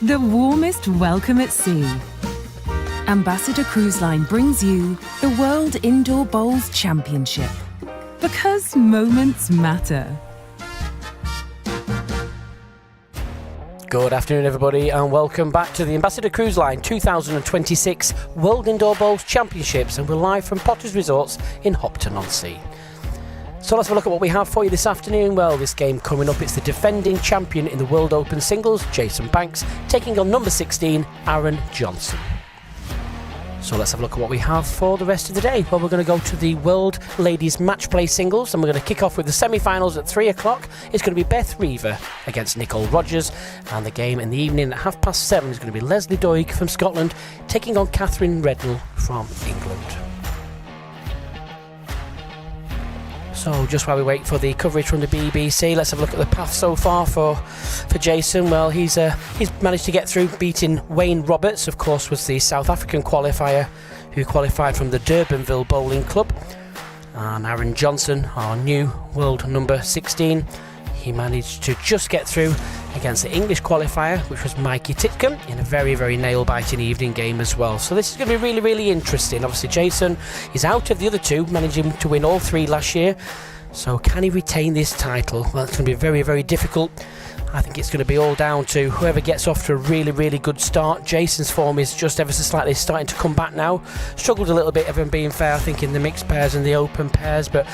The warmest welcome at sea. Ambassador Cruise Line brings you the World Indoor Bowls Championship. Because moments matter. Good afternoon, everybody, and welcome back to the Ambassador Cruise Line 2026 World Indoor Bowls Championships, and we're live from Potter's Resorts in Hopton-on-Sea. So let's have a look at what we have for you this afternoon. Well, this game coming up, it's the defending champion in the World Open Singles, Jason Banks, taking on number 16, Aaron Johnson. So let's have a look at what we have for the rest of the day. Well, we're going to go to the World Ladies Match Play Singles, and we're going to kick off with the semi-finals at 3 o'clock. It's going to be Beth Reaver against Nicole Rogers, and the game in the evening at 7:30 is going to be Leslie Doig from Scotland taking on Catherine Rednell from England. So just while we wait for the coverage from the BBC, let's have a look at the path so far for Jason. Well, he's managed to get through, beating Wayne Roberts, of course, was the South African qualifier who qualified from the Durbanville Bowling Club. And Aaron Johnson, our new world number 16, he managed to just get through against the English qualifier, which was Mikey Titcombe, in a very, very nail-biting evening game as well. So this is going to be really, really interesting. Obviously, Jason is out of the other two, managing to win all three last year. So can he retain this title? Well, it's going to be very, very difficult. I think it's going to be all down to whoever gets off to a really, really good start. Jason's form is just ever so slightly starting to come back now. Struggled a little bit, if I'm being fair, I think, in the mixed pairs and the open pairs. But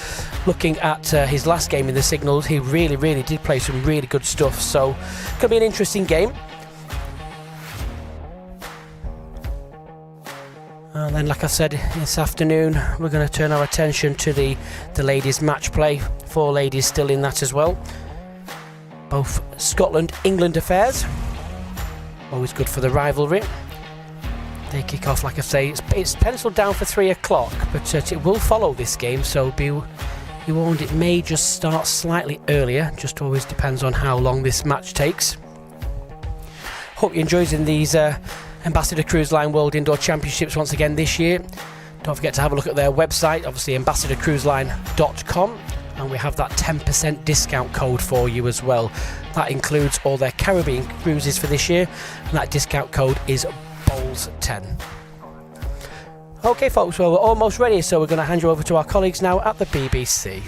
looking at his last game in the Signals, he really, really did play some really good stuff. So it's going to be an interesting game. And then, like I said, this afternoon, we're going to turn our attention to the ladies' match play. 4 ladies still in that as well. Both Scotland-England affairs. Always good for the rivalry. They kick off, like I say, it's penciled down for 3 o'clock, but it will follow this game, so be warned, it may just start slightly earlier. Just always depends on how long this match takes. Hope you enjoyed these Ambassador Cruise Line World Indoor Championships once again this year. Don't forget to have a look at their website, obviously ambassadorcruiseline.com. And we have that 10% discount code for you as well. That includes all their Caribbean cruises for this year, and that discount code is BOWLS10. Okay folks, well, we're almost ready, so we're going to hand you over to our colleagues now at the BBC.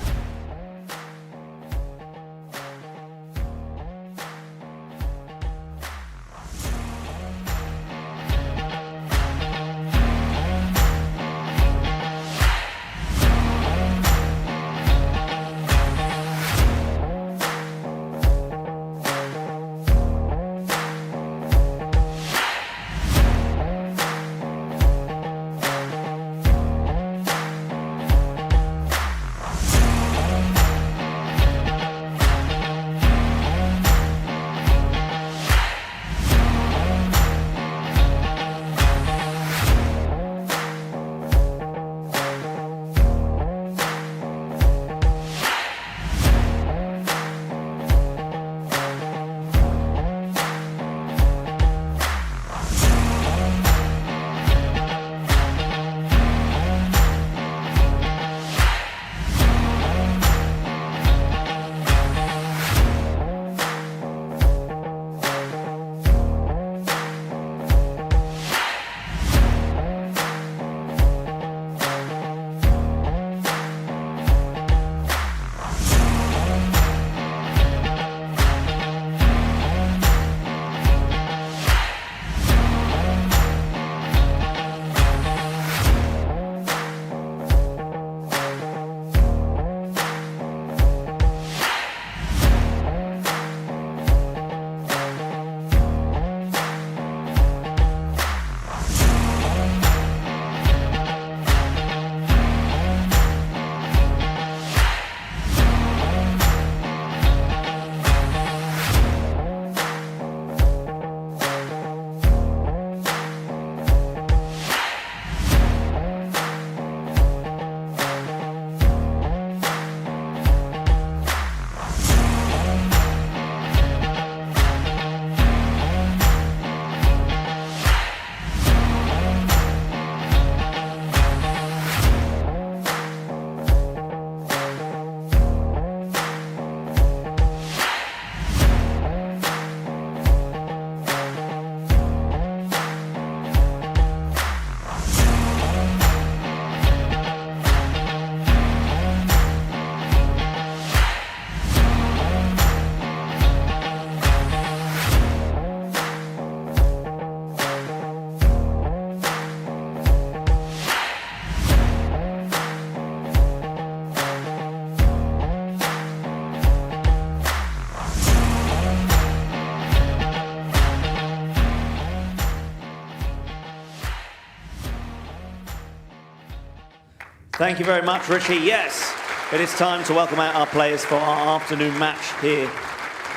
Thank you very much, Richie. Yes, it is time to welcome out our players for our afternoon match here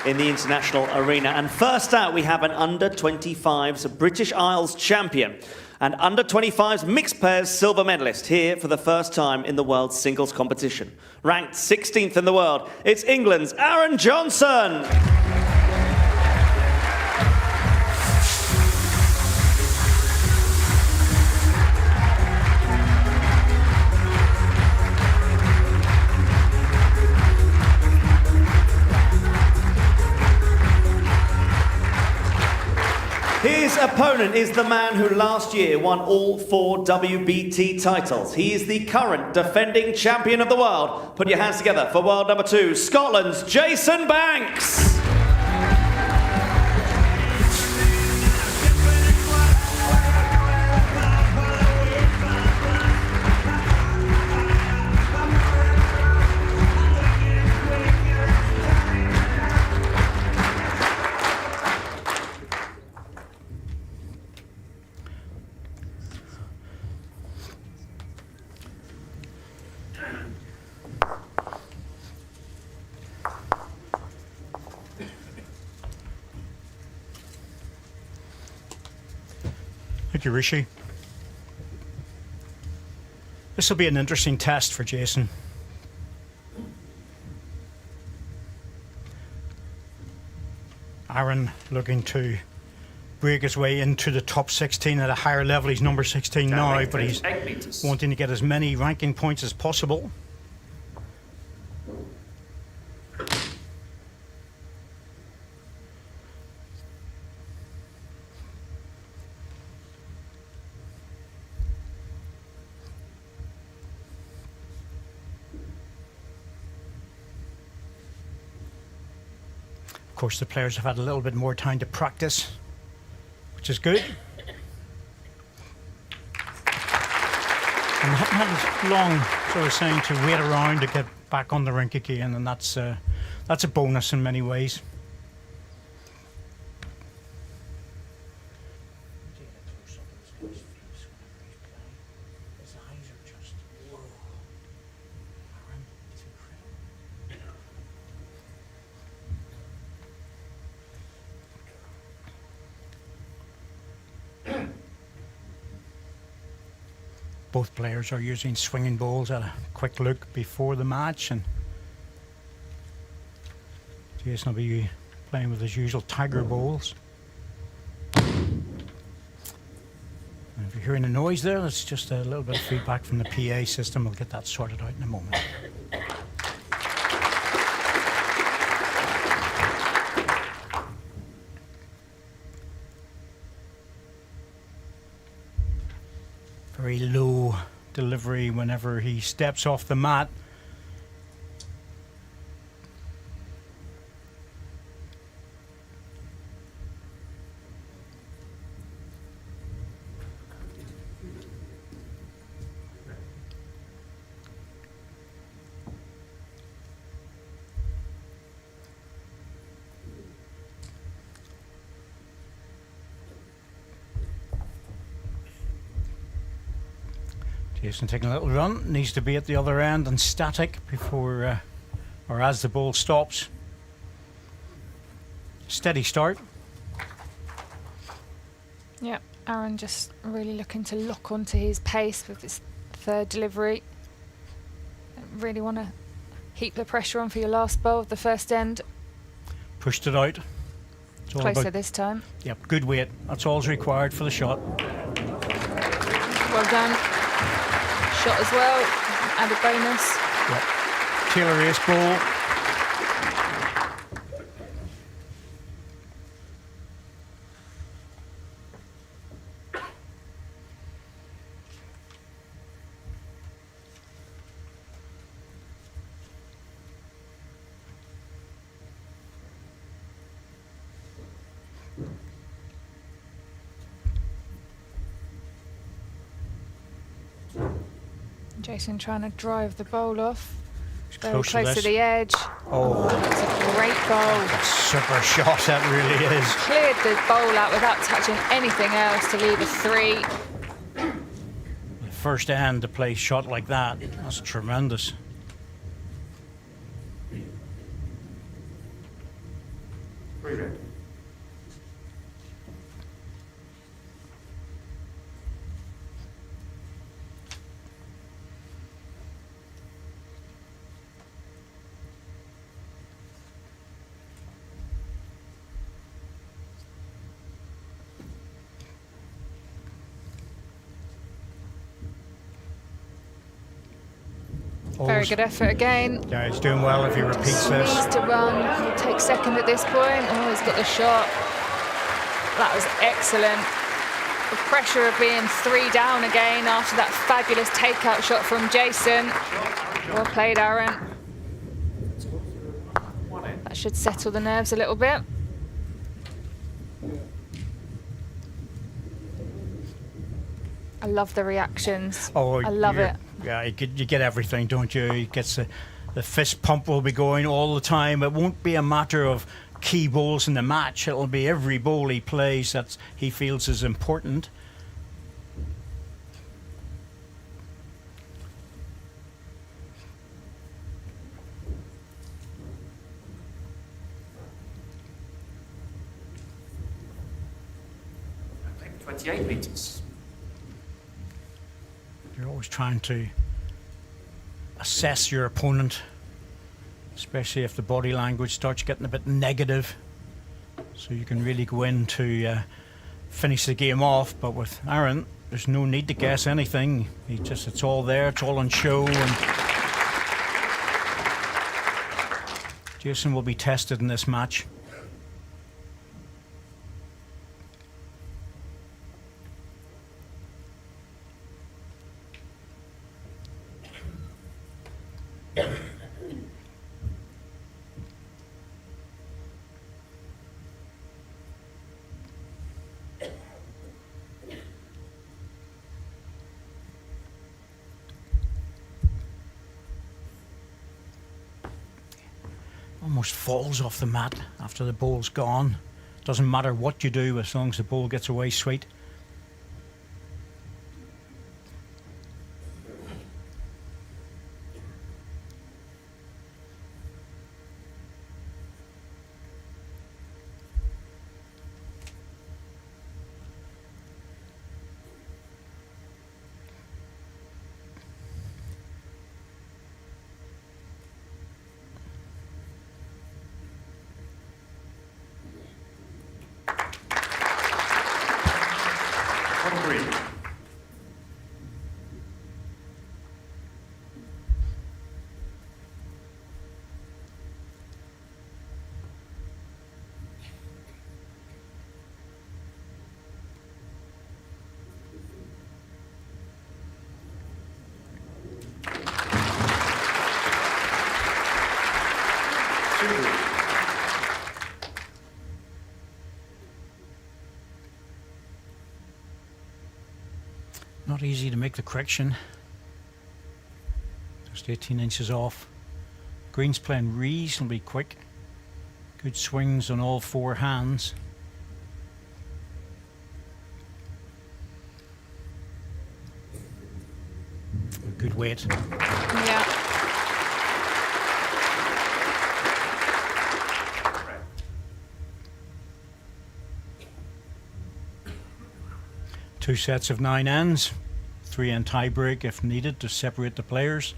in the International Arena. And first out, we have an under-25s British Isles champion and under-25s mixed pairs silver medalist here for the first time in the world singles competition. Ranked 16th in the world, it's England's Aaron Johnson. His opponent is the man who last year won all 4 WBT titles. He is the current defending champion of the world. Put your hands together for world number 2, Scotland's Jason Banks. Thank you, Rishi. This will be an interesting test for Jason. Aaron looking to break his way into the top 16 at a higher level. He's number 16 now, but he's wanting to get as many ranking points as possible. Of course, the players have had a little bit more time to practice, which is good. And they haven't had long, so I was saying, to wait around to get back on the rink again, and that's a bonus in many ways. Both players are using swinging bowls at a quick look before the match, and Jason will be playing with his usual tiger bowls. And if you're hearing a noise there, that's just a little bit of feedback from the PA system. We'll get that sorted out in a moment. Very low delivery whenever he steps off the mat. Jason taking a little run, needs to be at the other end and static before or as the ball stops. Steady start. Yeah, Aaron just really looking to lock onto his pace with his third delivery. Really want to heap the pressure on for your last bowl of the first end. Pushed it out. It's all closer about, this time. Yep, good weight. That's all's required for the shot. Well done. Shot as well, added bonus. Yep. Taylor ace ball. Jason trying to drive the bowl off. Very Close close to the edge. Oh, It's a great bowl. super shot, that really is. Cleared the bowl out without touching anything else to leave a 3. first end to play a shot like that. That's tremendous. Very good effort again. Yeah, he's doing well if he repeats this. Needs to run. He'll take second at this point. Oh, he's got the shot. That was excellent. The pressure of being 3 down again after that fabulous takeout shot from Jason. Well played, Aaron. That should settle the nerves a little bit. I love the reactions. Oh, I love it. Yeah, you get everything, don't you? He gets the fist pump will be going all the time. It won't be a matter of key bowls in the match. It'll be every bowl he plays that he feels is important. I think 28 meters. You're always trying to assess your opponent, especially if the body language starts getting a bit negative, so you can really go in to finish the game off. But with Aaron, there's no need to guess anything. It's all there, it's all on show, and Jason will be tested in this match. Almost falls off the mat after the bowl's gone. Doesn't matter what you do as long as the bowl gets away sweet. Not easy to make the correction. Just 18 inches off. Green's playing reasonably quick. Good swings on all 4 hands. Good weight. Yeah. Two sets of 9 ends, 3 end tie break if needed to separate the players.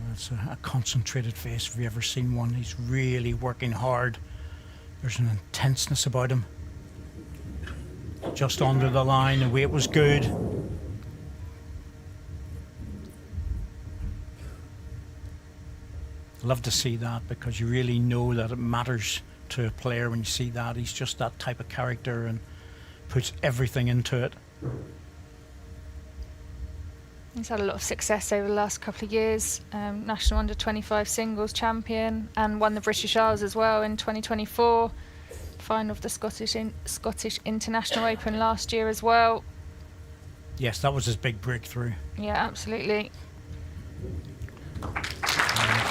That's a concentrated face if you've ever seen one. He's really working hard. There's an intenseness about him. Just under the line, the weight was good. Love to see that, because you really know that it matters to a player when you see that. He's just that type of character and puts everything into it. He's had a lot of success over the last couple of years. National Under-25 singles champion, and won the British Isles as well in 2024. Final of the Scottish International Open last year as well. Yes, that was his big breakthrough. Yeah, absolutely.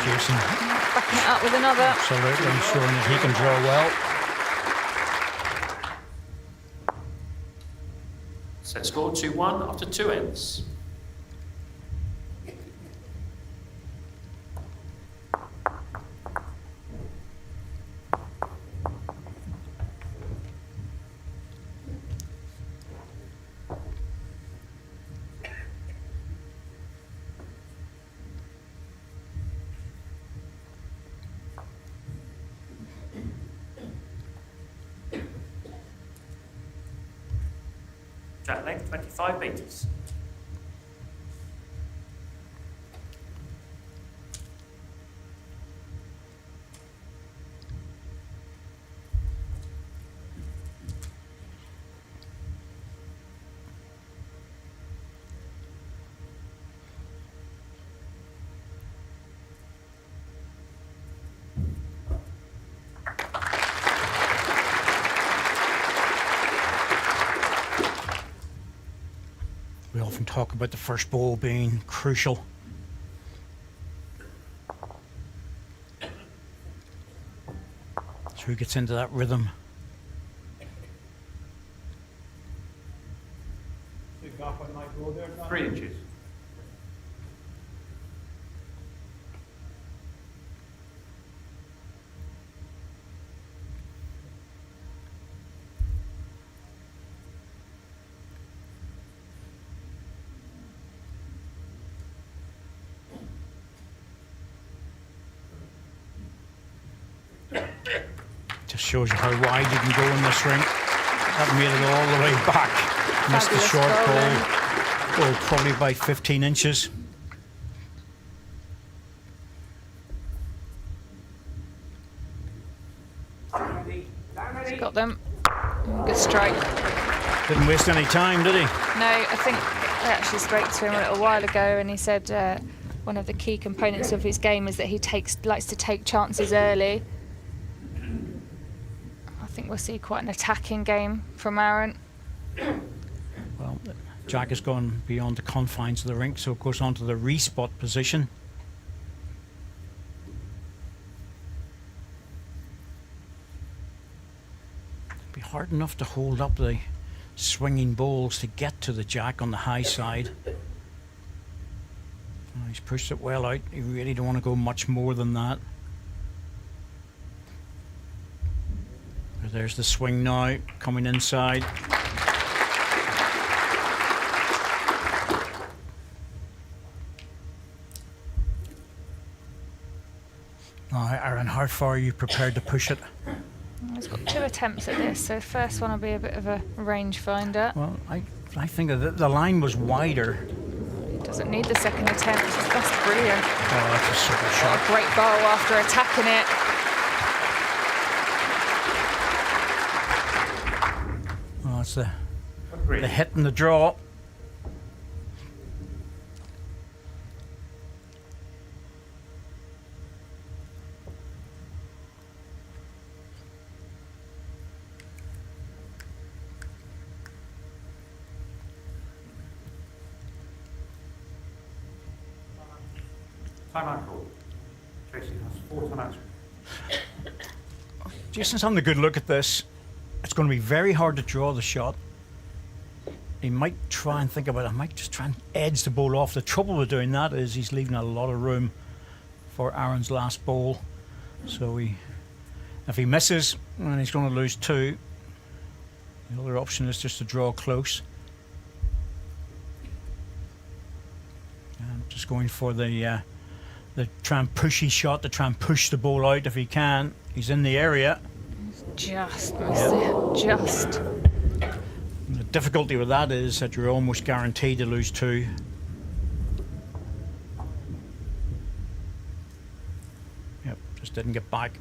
Jason. Backing it up with another. Absolutely, showing that he can draw well. Set score 2-1 after 2 ends. Jack length 25 metres. We often talk about the first ball being crucial. So he gets into that rhythm. 3 inches. Just shows you how wide you can go in this rink. That made it all the way back. Missed the Fabulous short bowling. ball. Oh, probably by 15 inches. He's got them. Good strike. Didn't waste any time, did he? No, I think I actually spoke to him a little while ago, and he said one of the key components of his game is that he likes to take chances early. I think we'll see quite an attacking game from Aaron. Well, Jack has gone beyond the confines of the rink, so it goes on to the respot position. It'd be hard enough to hold up the swinging balls to get to the Jack on the high side. Oh, he's pushed it well out. You really don't want to go much more than that. There's the swing now, coming inside. Now, Aaron, how far are you prepared to push it? He's got 2 attempts at this, so the first one will be a bit of a rangefinder. Well, I think that the line was wider. He doesn't need the second attempt. That's brilliant. Oh, that's a super What shot. a great bowl after attacking it. Oh, it's the hit and the draw. Timeout call. Jason has 4 timeouts. Jason's having a good look at this. It's going to be very hard to draw the shot. He might try and think about it. I might just try and edge the ball off. The trouble with doing that is he's leaving a lot of room for Aaron's last ball. So if he misses, then he's going to lose 2. The other option is just to draw close. And just going for the try and pushy shot to try and push the ball out if he can. He's in the area. Just missed it. Just. The difficulty with that is that you're almost guaranteed to lose 2. Yep, just didn't get back.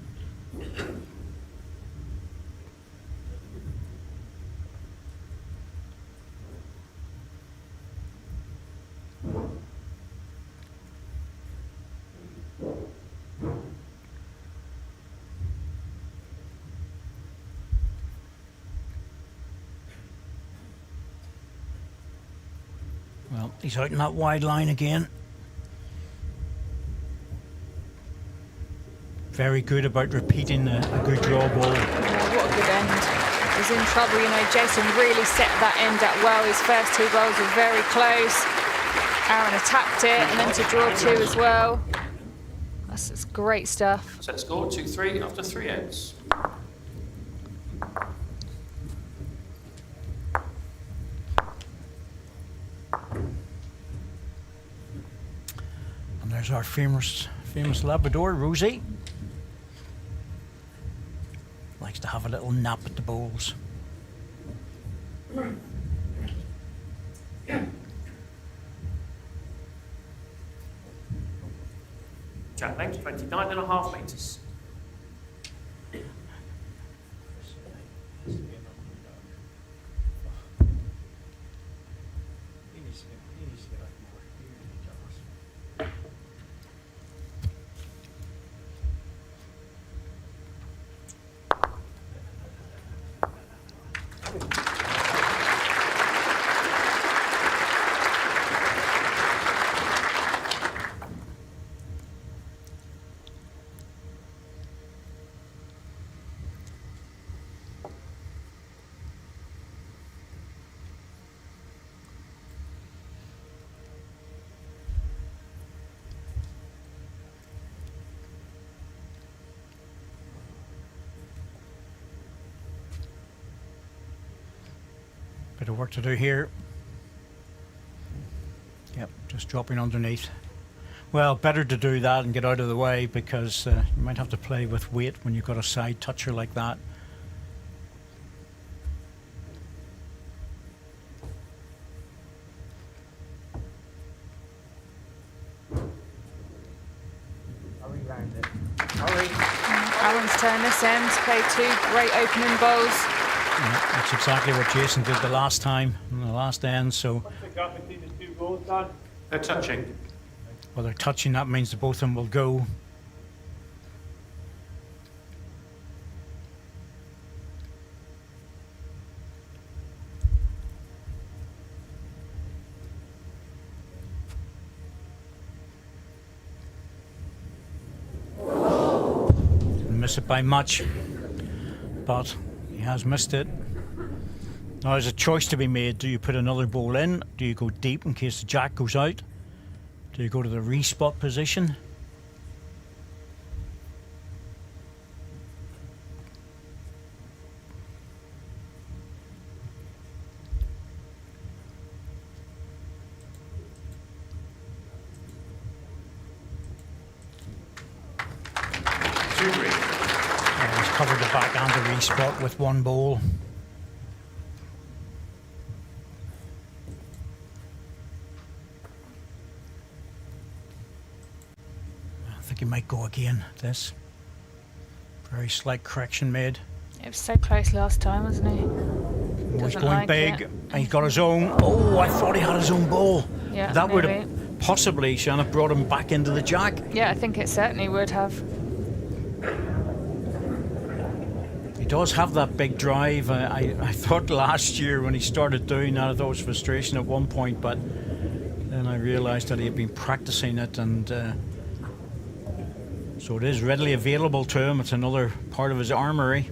Well, he's out in that wide line again. very good about repeating a good draw ball. Yeah, what a good end. He's in trouble, you know. Jason really set that end up well. His first 2 bowls were very close. Aaron attacked it, and then to draw 2 as well. That's great stuff. Set score 2-3 after 3 ends. And there's our famous Labrador, Rosie. Likes to have a little nap at the bowls. Jack length 29.5 metres. Bit of work to do here. Yep, just dropping underneath. Well, better to do that and get out of the way, because you might have to play with weight when you've got a side toucher like that. Aaron's turn this end to play 2 great opening bowls. Yeah, that's exactly what Jason did the last time, in the last end. So, What's the gap between the 2 goals, Dan? They're touching. well, they're touching. That means that both of them will go. Didn't miss it by much, but he has missed it. Now there's a choice to be made. Do you put another ball in? Do you go deep in case the jack goes out? Do you go to the respot position? He's covered the back and the respot with 1 ball. I think he might go again. This very slight correction made. It was so close last time, wasn't he? Oh, he's Doesn't going like big, it. and he's got his own. Oh, I thought he had his own ball. Yeah, that would maybe. have possibly, Shanna, brought him back into the jack. Yeah, I think it certainly would have. He does have that big drive. I thought last year when he started doing that, I thought it was frustration at one point, but then I realised that he had been practicing it, and so it is readily available to him. It's another part of his armoury.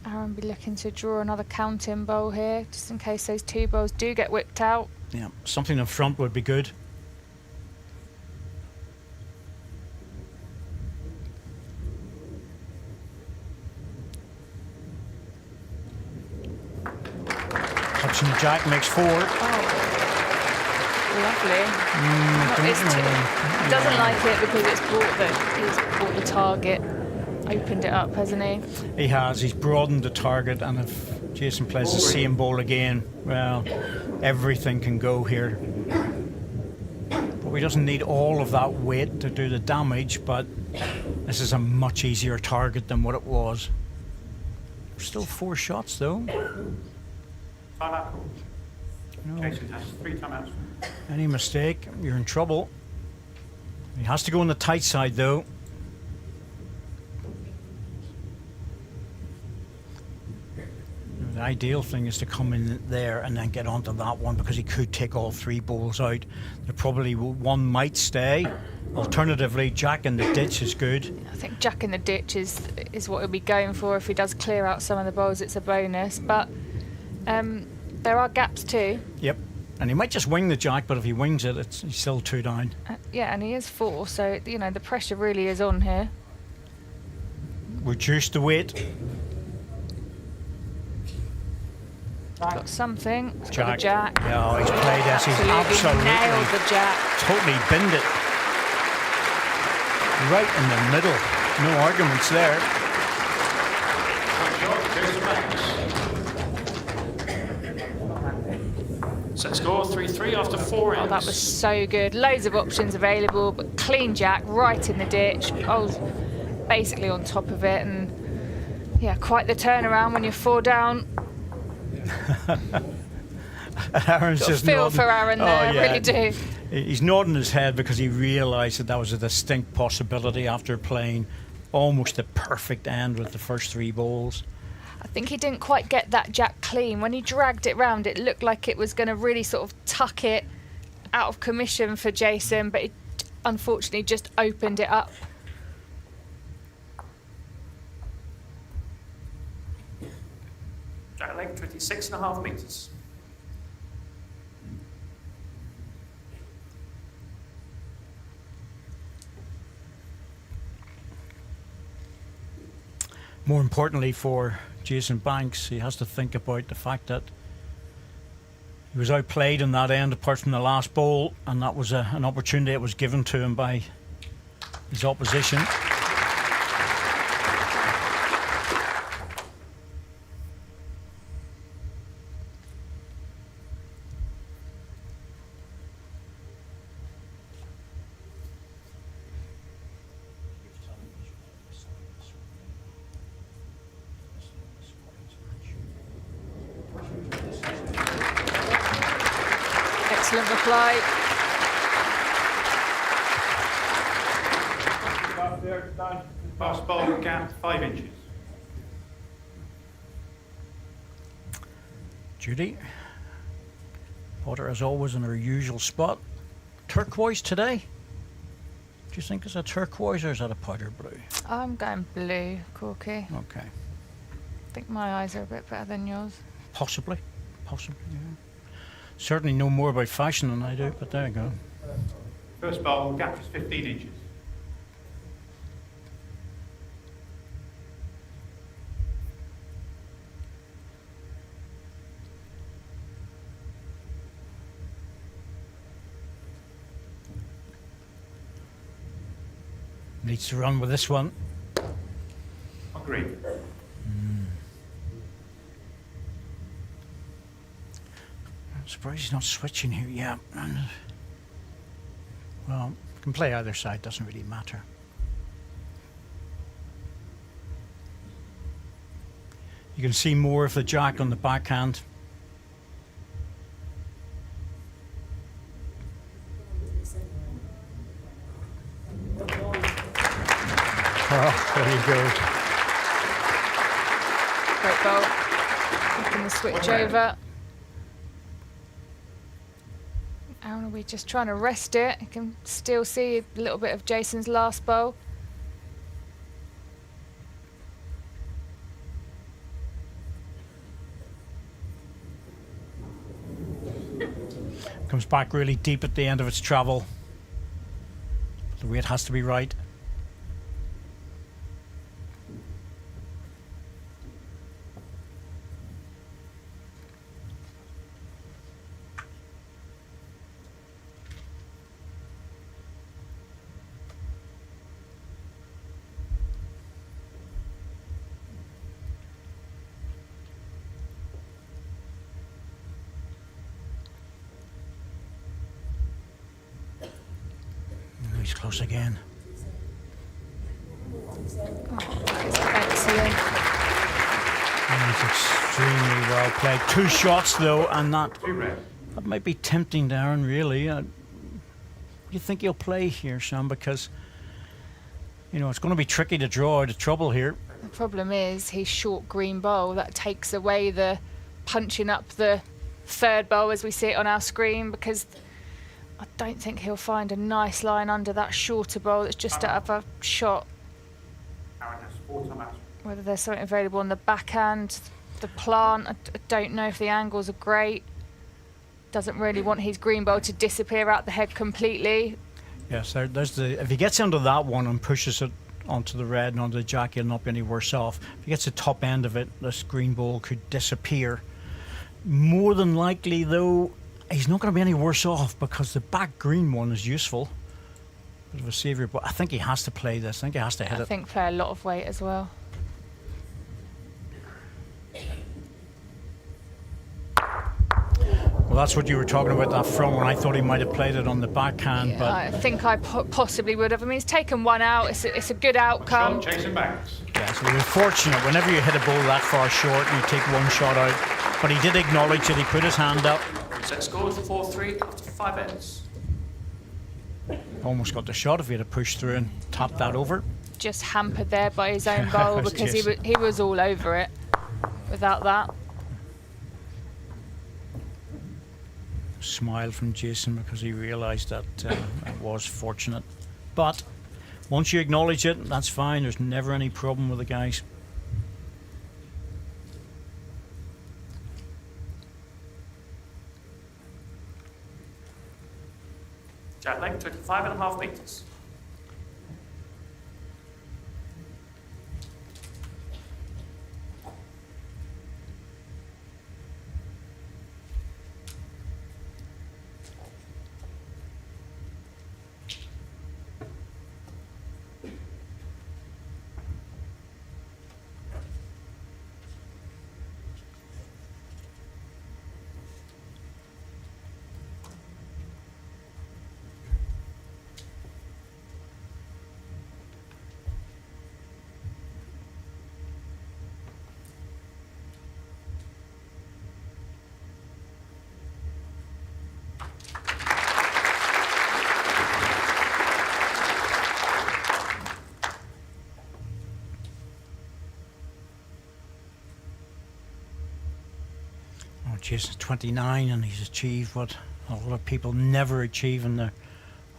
Aaron be looking to draw another counting bowl here, just in case those 2 bowls do get whipped out. Yeah, something in front would be good. Touching the jack makes 4. Lovely. He doesn't like it because he's brought the target, opened it up, hasn't he? He has. He's broadened the target, and if Jason plays the same ball again, well, everything can go here. But he doesn't need all of that weight to do the damage, but this is a much easier target than what it was. Still 4 shots, though. Timeout. No. Jason has 3 timeouts. Any mistake, you're in trouble. He has to go on the tight side, though. ideal thing is to come in there and then get onto that one, because he could take all 3 balls out. There probably one might stay. Alternatively, jack in the ditch is good. I think jack in the ditch is what he'll be going for. If he does clear out some of the balls, it's a bonus. But there are gaps too. Yep. And he might just wing the jack, but if he wings it, he's still 2 down. Yeah, and he is 4, so you know the pressure really is on here. Reduce the weight. Got something. He's got the Jack. jack. Yeah, he's played this. He's absolutely nailed the jack. totally binned it. Right in the middle. No arguments there. Set score 3-3 after 4 Oh, ends. that was so good. Loads of options available, but clean jack right in the ditch. I was basically on top of it, and yeah, quite the turnaround when you're 4 down. Aaron's Got a just feel nodding. for Aaron there, I yeah. really do. He's nodding his head because he realised that was a distinct possibility after playing almost a perfect end with the first 3 balls. I think he didn't quite get that jack clean. When he dragged it round, it looked like it was going to really sort of tuck it out of commission for Jason, but it unfortunately just opened it up. Jack leg 26.5 metres. More importantly for Jason Banks, he has to think about the fact that he was outplayed in that end apart from the last ball, and that was an opportunity that was given to him by his opposition. Excellent reply. Pass ball gap 5 inches. Judy. Potter, as always, in her usual spot. Turquoise today? Do you think it's a turquoise or is that a powder blue? I'm going blue, Corky. Okay. I think my eyes are a bit better than yours. Possibly. Possibly, yeah. Certainly know more about fashion than I do, but there you go. First ball gap is 15 inches. Needs to run with this one. Agreed. I'm surprised he's not switching here. Yeah. Well, can play either side, doesn't really matter. You can see more of the jack on the backhand. Oh, there you go. Great ball. Making the switch over. Aaron, are we just trying to rest it? You can still see a little bit of Jason's last bowl. Comes back really deep at the end of its travel. The weight has to be right. He's close again. Excellent. He's extremely well played. 2 shots though, and that might be tempting, Darren, really. Do you think he'll play here, Sam? Because, you know, it's going to be tricky to draw out of trouble here. The problem is he's short green bowl. That takes away the punching up the third bowl as we see it on our screen, because I don't think he'll find a nice line under that shorter bowl that's just out of a shot. Whether there's something available on the backhand, the plant, I don't know if the angles are great. Doesn't really want his green bowl to disappear out the head completely. Yes, there's the. If he gets into that one and pushes it onto the red and onto the jack, he'll not be any worse off. If he gets the top end of it, this green ball could disappear. More than likely, though, he's not going to be any worse off because the back green one is useful. Bit of a saviour, but I think he has to play this. I think he has to hit it. I think play a lot of weight as well. Well, that's what you were talking about, that front one. I thought he might have played it on the backhand, Yeah, but I think I possibly would have. I mean, he's taken one out. It's a good outcome. Jason Banks. yeah, so you're fortunate. Whenever you hit a ball that far short, you take one shot out. But he did acknowledge it. He put his hand up. Set score is 4-3 after 5 ends. Almost got the shot if he had pushed through and tapped that over. Just hampered there by his own bowl because he was all over it without that. Smile from Jason because he realised that it was fortunate. But once you acknowledge it, that's fine. There's never any problem with the guys. Jack leg, 25.5 metres. Jason's 29 and he's achieved what a lot of people never achieve in their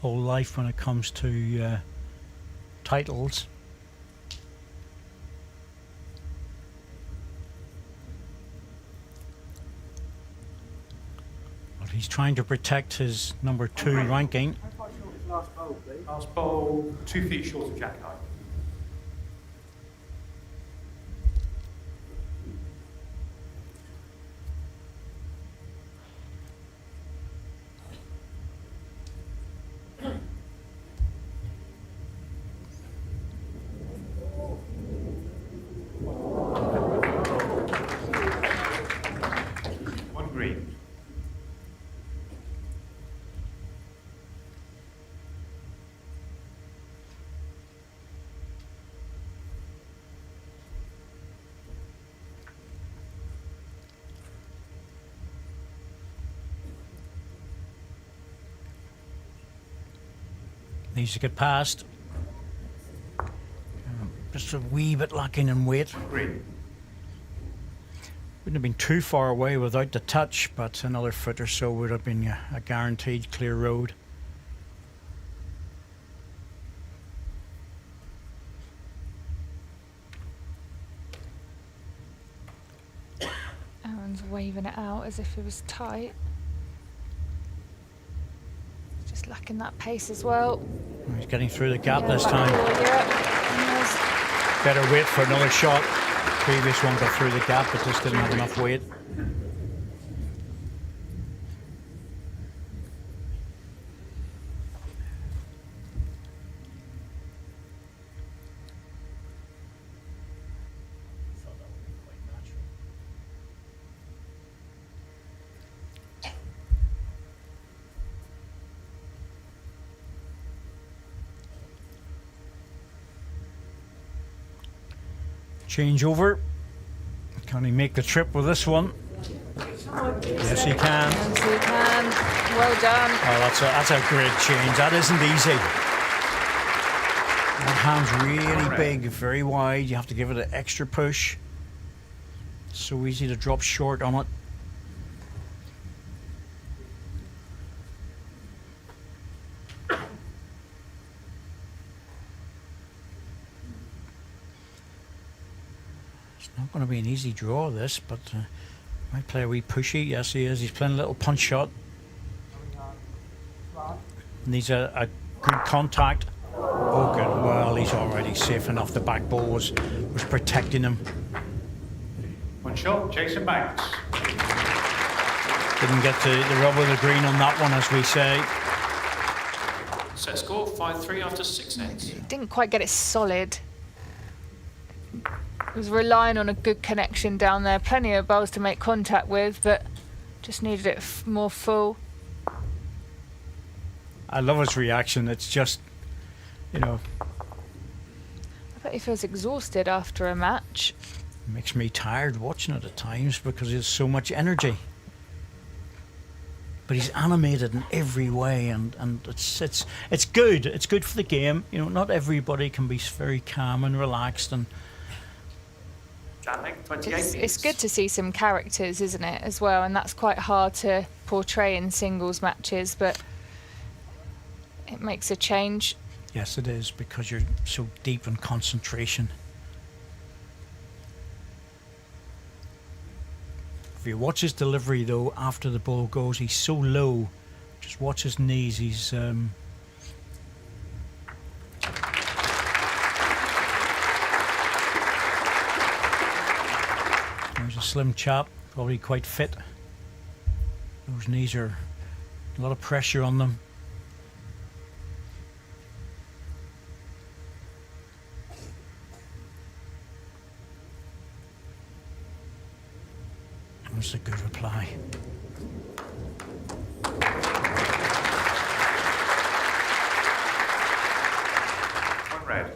whole life when it comes to titles. But he's trying to protect his number 2 ranking. Last bowl, 2 feet short of jack height. One green. Needs to get past. Just a wee bit lacking in weight. Green. Wouldn't have been too far away without the touch, but another foot or so would have been a guaranteed clear road. Aaron's waving it out as if it was tight. Just lacking that pace as well. He's getting through the gap Yeah, this back time. door, yeah. Better wait for another shot. Previous one got through the gap, but just didn't have enough weight. Change over. Can he make the trip with this one? Yes, he can. Yes, he can. Well done. Oh, that's a great change. That isn't easy. That hand's really big, very wide. You have to give it an extra push. So easy to drop short on it. It's not going to be an easy draw, this, but might play a wee pushy. Yes, he is. He's playing a little punch shot. Needs a good contact. Oh, good. Well, he's already safe enough. The back ball was protecting him. One shot, Jason Banks. Didn't get the rub of the green on that one, as we say. Set score 5-3 after 6 sets. Didn't quite get it solid. Was relying on a good connection down there. Plenty of balls to make contact with, but just needed it more full. I love his reaction. It's just, you know, I bet he feels exhausted after a match. makes me tired watching it at times because there's so much energy. But he's animated in every way, and it's good. It's good for the game. You know, not everybody can be very calm and relaxed, and It's good to see some characters, isn't it, as well? And that's quite hard to portray in singles matches, but it makes a change. yes, it is, because you're so deep in concentration. If you watch his delivery, though, after the ball goes, he's so low. Just watch his knees. He's He's a slim chap, probably quite fit. Those knees are a lot of pressure on them. That's a good reply. One red.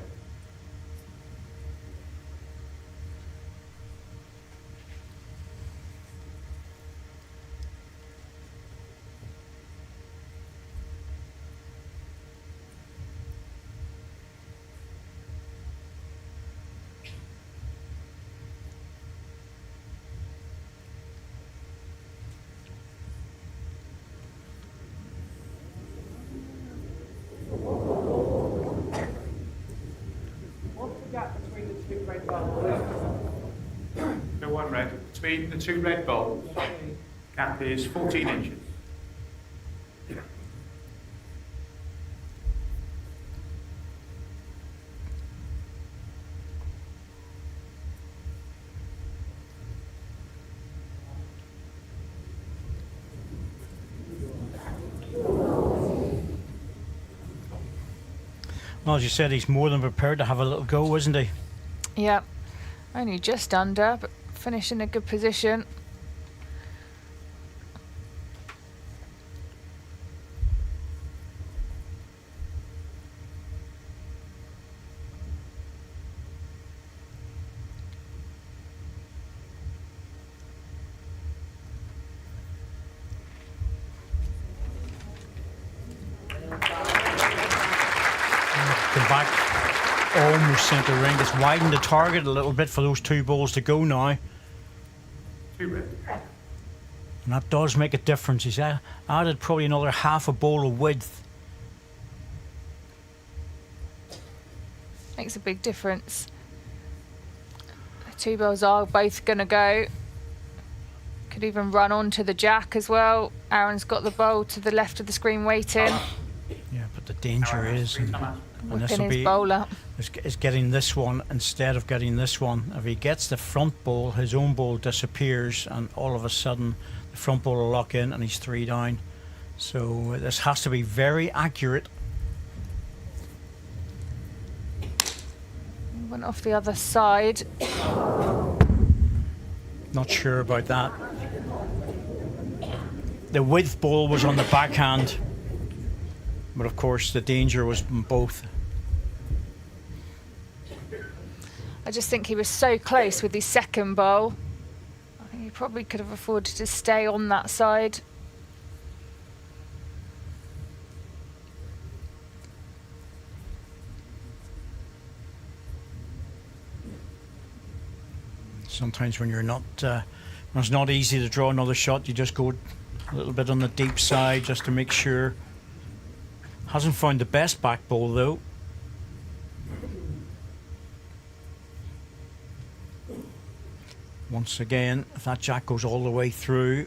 No, one red. Between the two red balls, gap is 14 inches. Well, as you said, he's more than prepared to have a little go, isn't he? Yeah, only just under, but finished in a good position. Come back almost centre ring. It's widened the target a little bit for those two balls to go now. Two red. And that does make a difference. He's added probably another half a ball of width. Makes a big difference. The two balls are both going to go. Could even run onto the jack as well. Aaron's got the bowl to the left of the screen waiting. Yeah, but the danger is, and this Whipping will his be, bowl up. is getting this one instead of getting this one. If he gets the front ball, his own ball disappears, and all of a sudden the front ball will lock in and he's 3 down. So this has to be very accurate. Went off the other side. Not sure about that. The width ball was on the backhand, but of course the danger was in both. I just think he was so close with his second bowl. I think he probably could have afforded to stay on that side. Sometimes when you're not, when it's not easy to draw another shot, you just go a little bit on the deep side just to make sure. Hasn't found the best back bowl though. Once again, if that jack goes all the way through,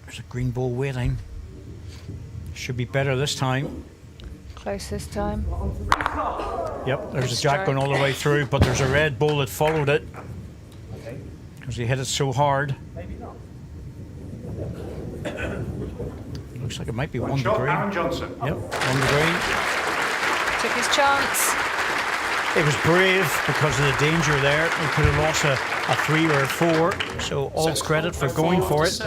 there's a green ball waiting. Should be better this time. Close this time. Yep, there's a jack going all the way through, but there's a red ball that followed it because he hit it so hard. Looks like it might be one to green. Aaron Johnson. Yep, on the green. Took his chance. It was brave because of the danger there. He could have lost a 3 or a 4, so all credit for going for it.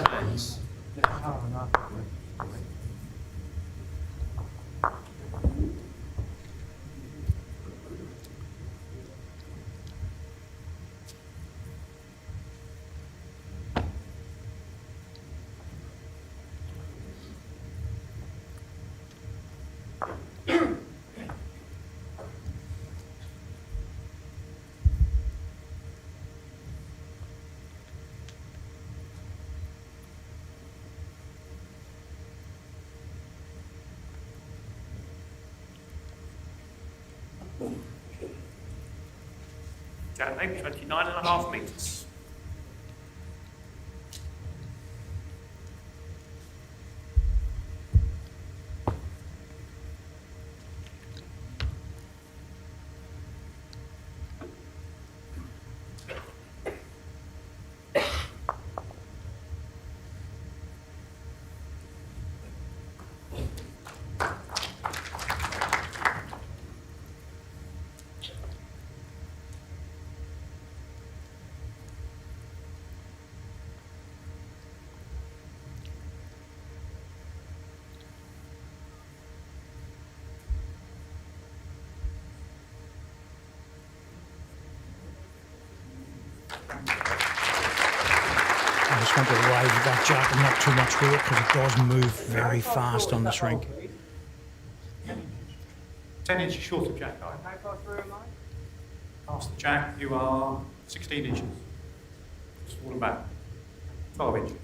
Jack leg, 29.5 metres. I just want to ride with that jack and not too much weight because it does move very fast on this rink. 10 inches short of jack height. Past the jack, you are 16 inches. Just fall back. 12 inches.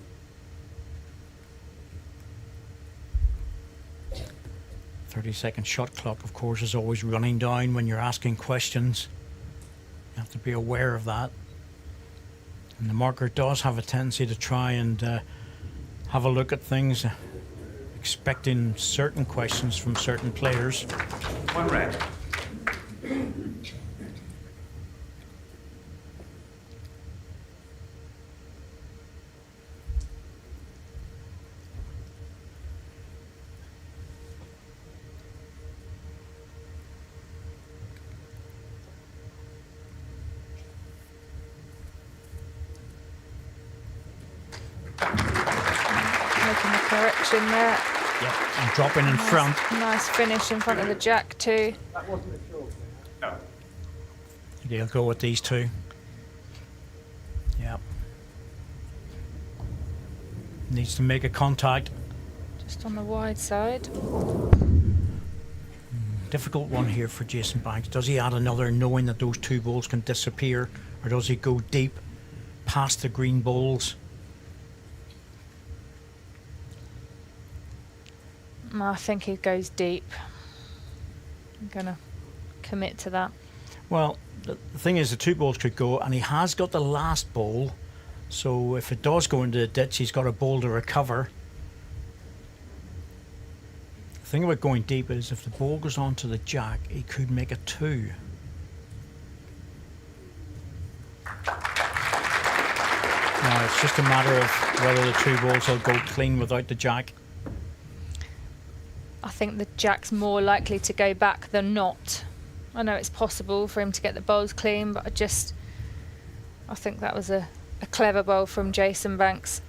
"30-second shot clock, of course, is always running down when you're asking questions. You have to be aware of that. And the marker does have a tendency to try and have a look at things, expecting certain questions from certain players. One red. Making the correction there. Yep, and dropping in front. Nice finish in front of the jack too. No. They'll go with these two. Yep. Needs to make a contact. Just on the wide side. Difficult one here for Jason Banks. Does he add another knowing that those two balls can disappear, or does he go deep past the green balls? I think he goes deep. I'm gonna commit to that. Well, the thing is, the two balls could go, and he has got the last ball, so if it does go into the ditch, he's got a ball to recover. The thing about going deep is if the ball goes onto the jack, he could make a 2. Now it's just a matter of whether the two balls will go clean without the jack. I think the jack's more likely to go back than not. I know it's possible for him to get the bowls clean, but I think that was a clever bowl from Jason Banks.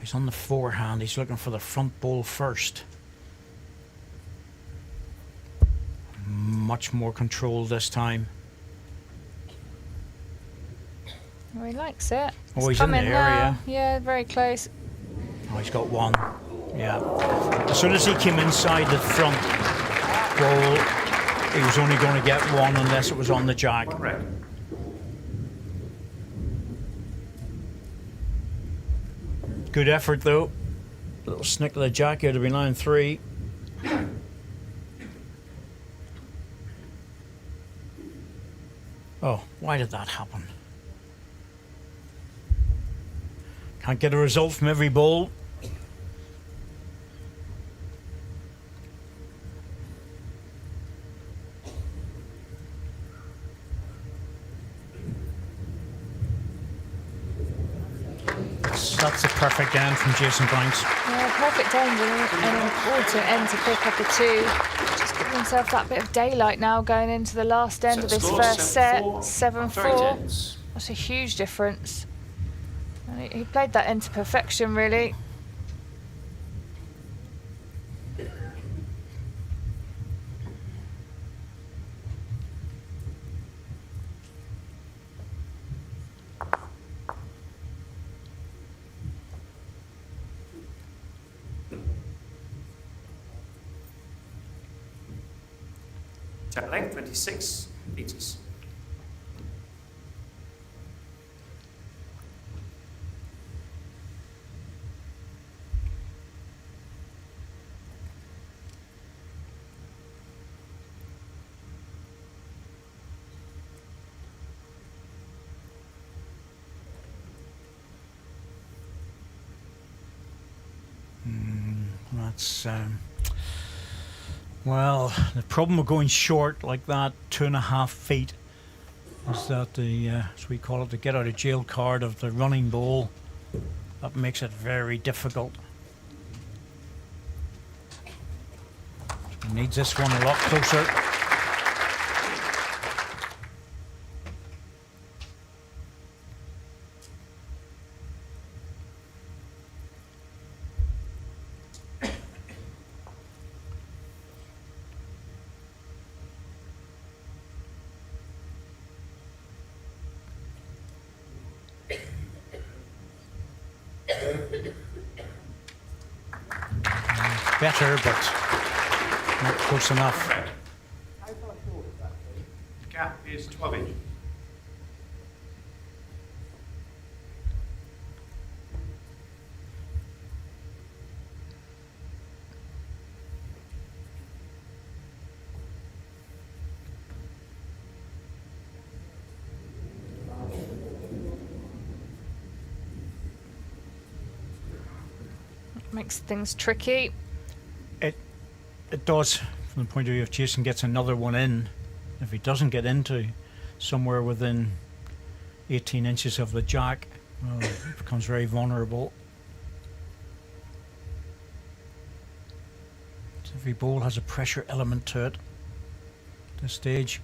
He's on the forehand, he's looking for the front ball first. Much more control this time. Oh, he likes it. Oh, he's in the area. Now. Yeah, very close. Oh, he's got one. Yeah. As soon as he came inside the front ball, He was only going to get one unless it was on the jack. One red. Good effort though. Little snick of the jack here to be line 3. Oh, why did that happen? Can't get a result from every ball. That's a perfect end from Jason Banks. Yeah, perfect end and an important end to pick up a 2. Just giving himself that bit of daylight now going into the last end of this Score, first set. 7-4. 7-4. Very tense. That's a huge difference. And he played that end to perfection, really. Jack length 26 meters. That's well, the problem with going short like that, 2.5 feet, is that the as we call it, the get out of jail card of the running ball. That makes it very difficult. So he needs this one a lot closer. Better, but not close enough. How far short is that? The gap is 12 inches. Makes things tricky. It does, from the point of view if Jason gets another one in. If he doesn't get into somewhere within 18 inches of the jack, well, it becomes very vulnerable. So every ball has a pressure element to it. At this stage,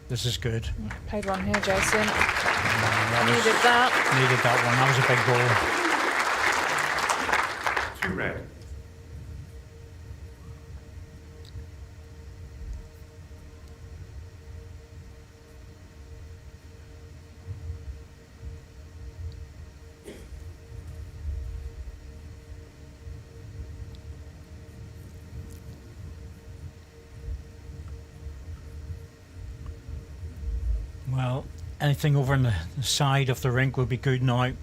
this is good. Yeah, played one here, Jason. Needed that. Needed that one. That was a big ball. 2 red. Well, anything over on the side of the rink will be good now.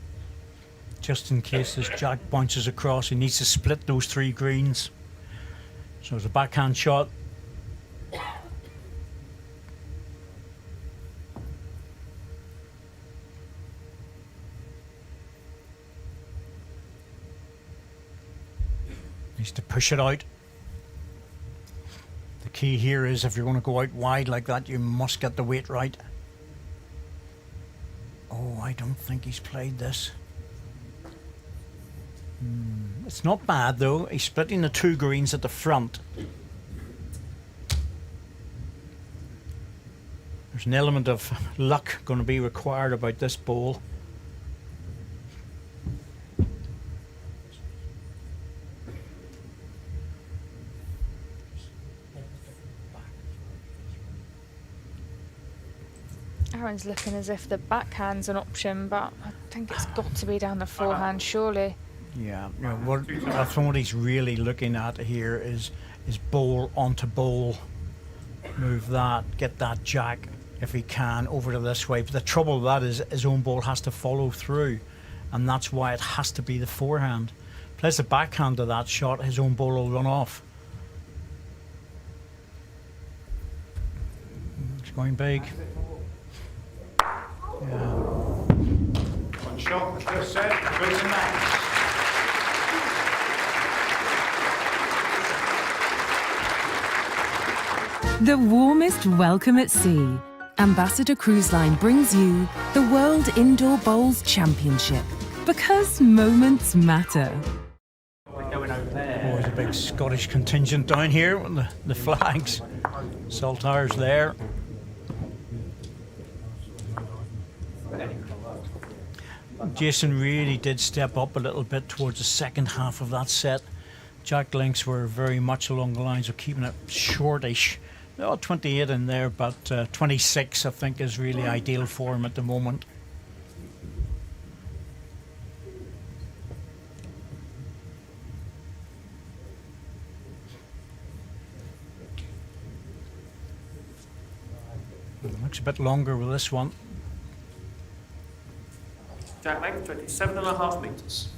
Just in case this jack bounces across, he needs to split those 3 greens. So it's a backhand shot. Needs to push it out. The key here is if you're going to go out wide like that, you must get the weight right. Oh, I don't think he's played this. It's not bad though. He's splitting the 2 greens at the front. There's an element of luck going to be required about this ball. Aaron's looking as if the backhand's an option, but I think it's got to be down the forehand, surely. Yeah, what he's really looking at here is is bowl onto bowl, move that, get that jack if he can over to this way. But the trouble with that is his own ball has to follow through, and that's why it has to be the forehand. Plays the backhand to that shot, his own ball will run off. It's going big. Yeah. One shot, the first set, goes in match. The warmest welcome at sea. Ambassador Cruise Line brings you the World Indoor Bowls Championship. Because moments matter. There's a big Scottish contingent down here with the flags. Saltire's there. Jason really did step up a little bit towards the second half of that set. Jack links were very much along the lines of keeping it shortish. Oh, 28 in there, but 26 I think is really ideal for him at the moment. Looks a bit longer with this one. Jack length 27.5 metres.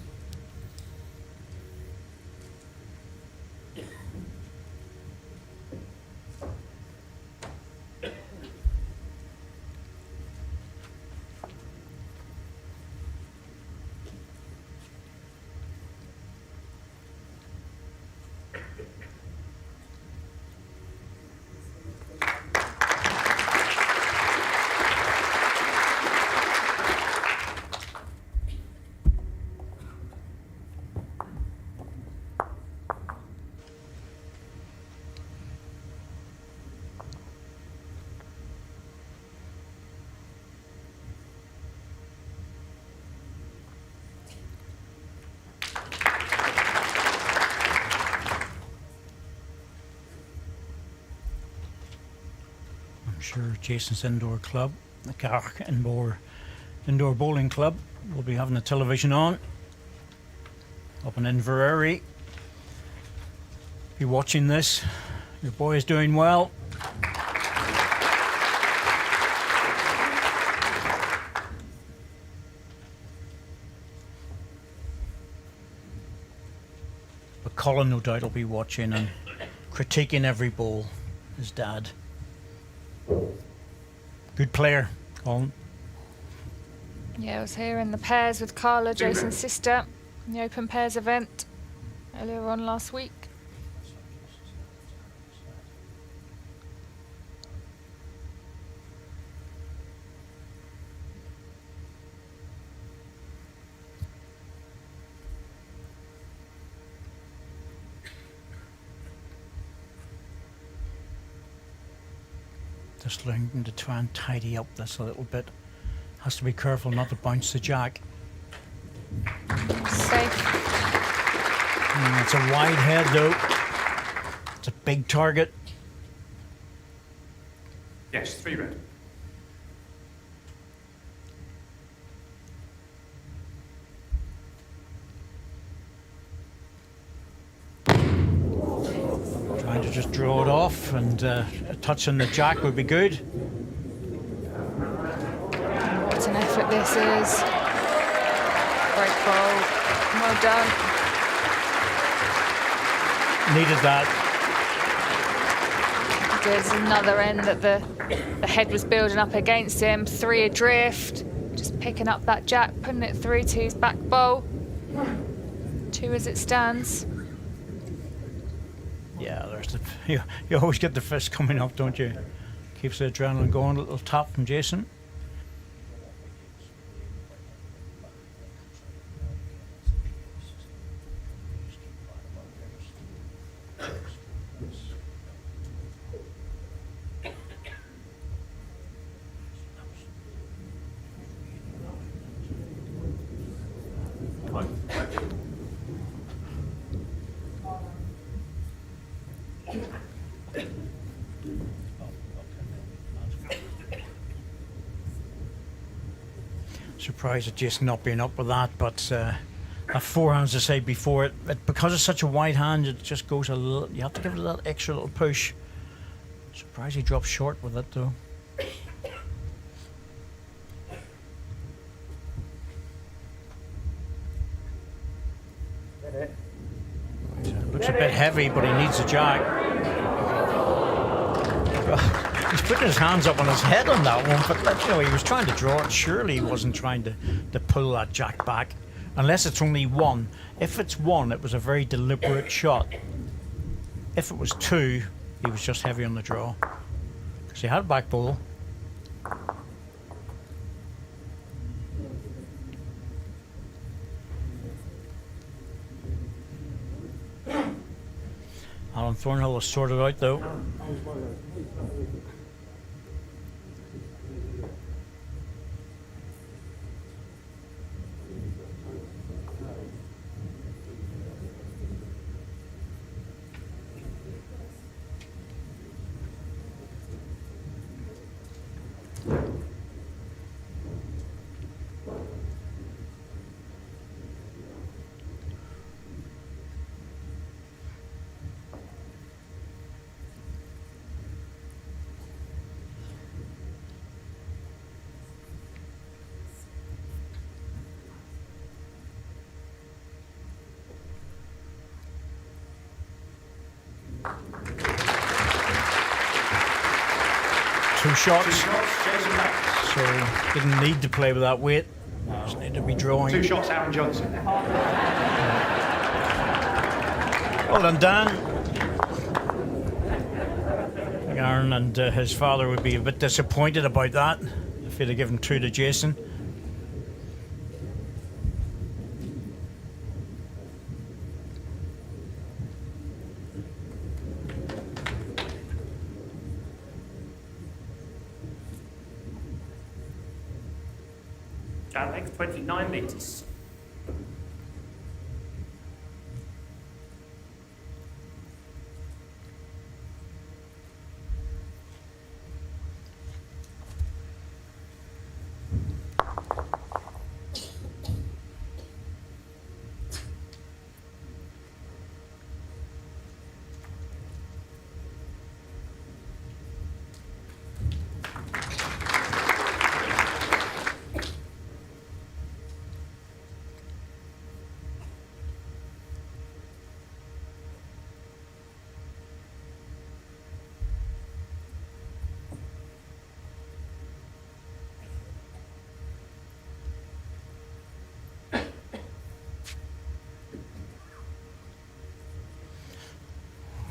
I'm sure Jason's indoor club, the Carrick Indoor Bowling Club, will be having the television on up in Inverary. If you're watching this, your boy is doing well. But Colin no doubt will be watching and critiquing every bowl, his dad. Good player, Colin. Yeah, I was here in the pairs with Carla, Jason's sister, in the Open Pairs event earlier on last week. Just learning to try and tidy up this a little bit. Has to be careful not to bounce the jack. Safe. It's a wide head though. It's a big target. Yes, 3 red. Trying to just draw it off, and a touch on the jack would be good. What an effort this is. Great ball. Well done. Needed that. There's another end that the head was building up against him. 3 adrift. Just picking up that jack, putting it through to his back bowl. 2 as it stands. Yeah, there's the you always get the fist coming up, don't you? Keeps the adrenaline going. A little tap from Jason. Surprised at Jason not being up with that, but That forehand, as I said before, because it's such a wide hand, it just goes a little. You have to give it that extra little push. Surprised he dropped short with it though. Looks a bit heavy, but he needs a jack. He's putting his hands up on his head on that one, but you know, he was trying to draw it. Surely he wasn't trying to pull that jack back. Unless it's only one. If it's one, it was a very deliberate shot. If it was two, he was just heavy on the draw. Because he had a back ball. Alan Thornhill was sorted out though. Two shots, so didn't need to play with that weight. Just need to be drawing. 2 shots, Aaron Johnson. Well done, Dan. I think Aaron and his father would be a bit disappointed about that if he'd have given 2 to Jason. Jack length 29 metres.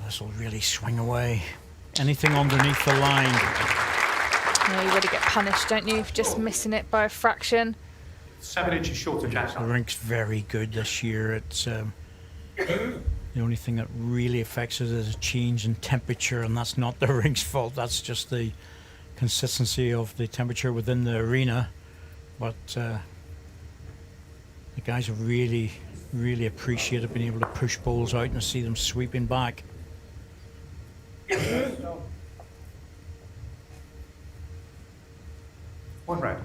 This will really swing away. Anything underneath the line. Yeah, you really get punished, don't you, for just missing it by a fraction. 7 inches short of Jack's The line. rink's very good this year. It's the only thing that really affects it is a change in temperature, and that's not the rink's fault. That's just the consistency of the temperature within the arena. But the guys have really appreciated being able to push balls out and see them sweeping back. One round.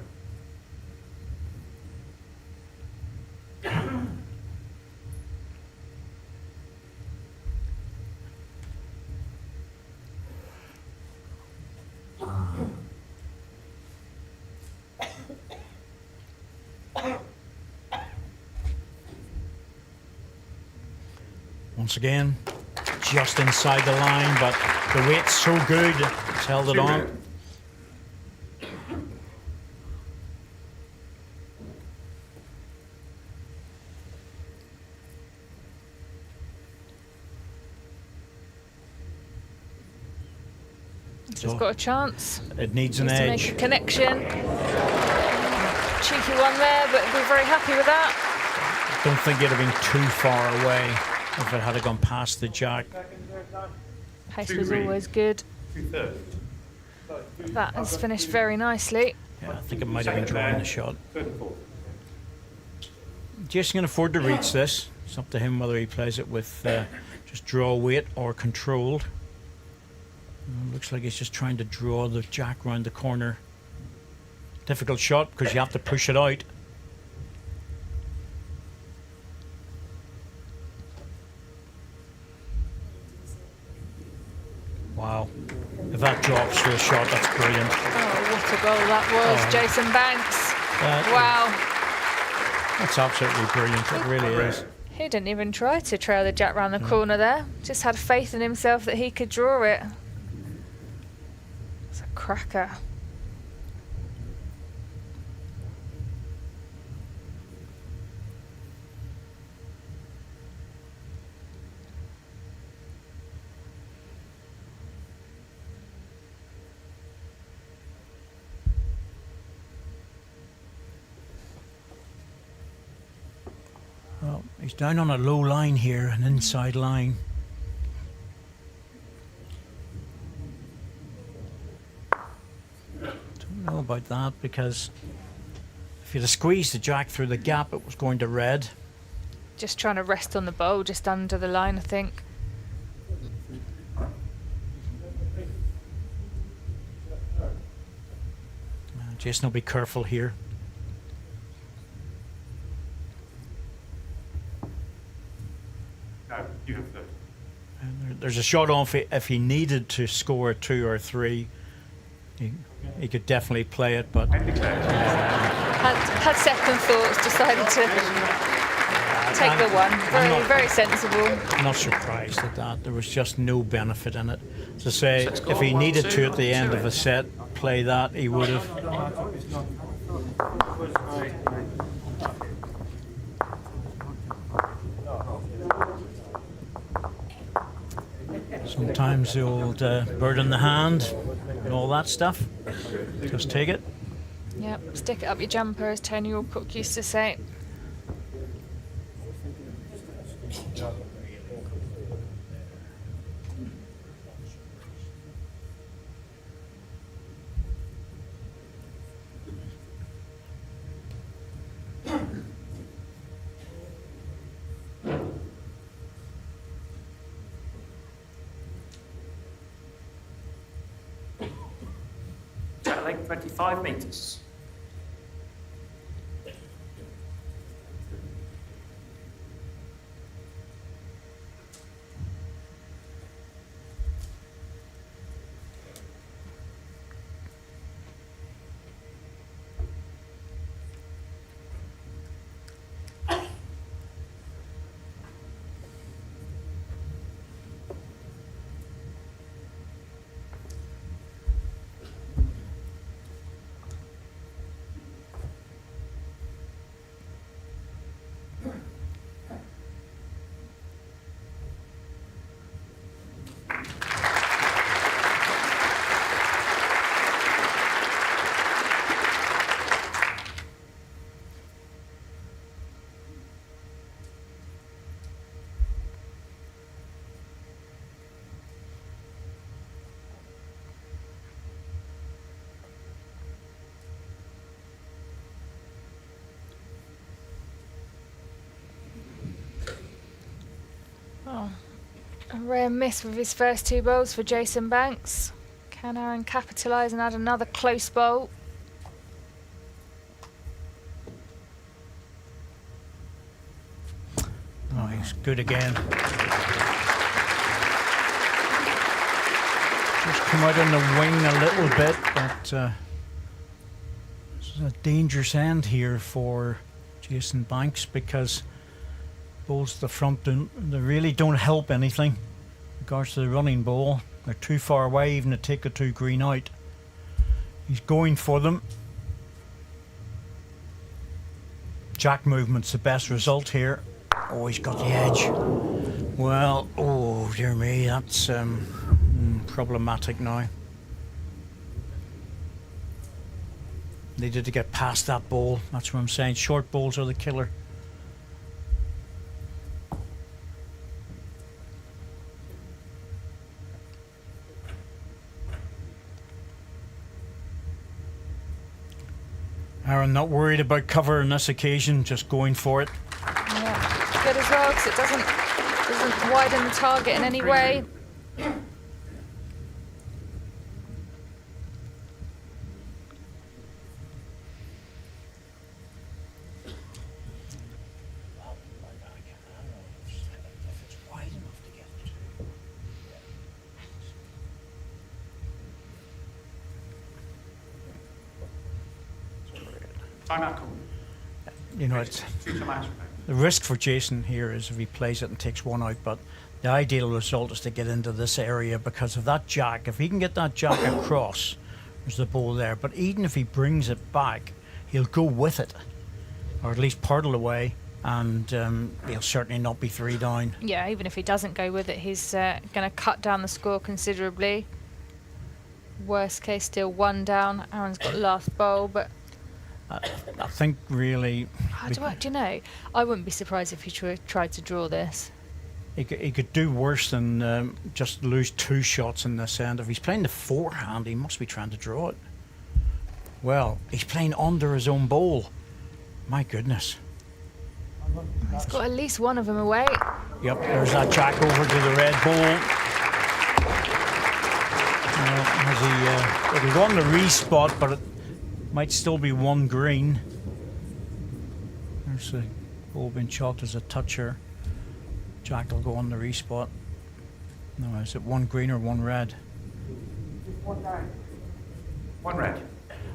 Once again, just inside the line, but the weight's so good, it's held it on. It's got a chance. It needs an Needs to edge. make a connection. Cheeky one there, but we're very happy with that. Don't think it'd have been too far away if it had gone past the jack. Pace was always good. 2/3. That has finished very nicely. Yeah, I think it might have been drawing the shot. 3rd and 4th. Jason can afford to reach this. It's up to him whether he plays it with just draw weight or controlled. Looks like he's just trying to draw the jack round the corner. Difficult shot because you have to push it out. Wow. If that drops for a shot, that's brilliant. Oh, what a goal that was, Jason Banks. Wow. That's absolutely brilliant. It really is. He didn't even try to trail the jack round the corner there. Just had faith in himself that he could draw it. It's a cracker. Well, he's down on a low line here, an inside line. Don't know about that, because if you'd have squeezed the jack through the gap, it was going to red. Just trying to rest on the bowl, just under the line, I think. Jason will be careful here. No, you have third. And there's a shot on if he needed to score a 2 or 3. He could definitely play it, but Had second thoughts, decided to take the one. Very sensible. I'm not surprised at that. There was just no benefit in it. To say, if he needed to at the end of a set play that, he would have. Sometimes the old bird in the hand and all that stuff. Just take it. Yep, stick it up your jumper, as Tony Allcock used to say. Length 25 metres. Oh, a rare miss with his first 2 bowls for Jason Banks. Can Aaron capitalise and add another close bowl? Oh, he's good again. Just come out on the wing a little bit, but this is a dangerous end here for Jason Banks, because bowls to the front they really don't help anything. In regards to the running ball, they're too far away even to take a 2 green out. He's going for them. Jack movement's the best result here. Oh, he's got the edge. Well, oh dear me, that's problematic now. Needed to get past that ball. That's what I'm saying. Short balls are the killer. Aaron not worried about cover on this occasion, just going for it. Yeah, good as well, because it doesn't widen the target in any way. Time out, call. You know, it's Two to match. the risk for Jason here is if he plays it and takes one out, but the ideal result is to get into this area because of that jack. If he can get that jack across, there's the ball there. But even if he brings it back, he'll go with it, or at least partle away, and he'll certainly not be 3 down. Yeah, even if he doesn't go with it, he's going to cut down the score considerably. Worst case, still 1 down. Aaron's got last bowl, but I think really do you know? I wouldn't be surprised if he tried to draw this. he could do worse than just lose 2 shots in this end. If he's playing the forehand, he must be trying to draw it. Well, he's playing under his own bowl. My goodness. He's got at least one of them away. Yep, there's that jack over to the red ball. It'll go on the respot, but it might still be 1 green. There's the ball being chalked as a toucher. Jack will go on the respot. No, is it 1 green or 1 red? One red.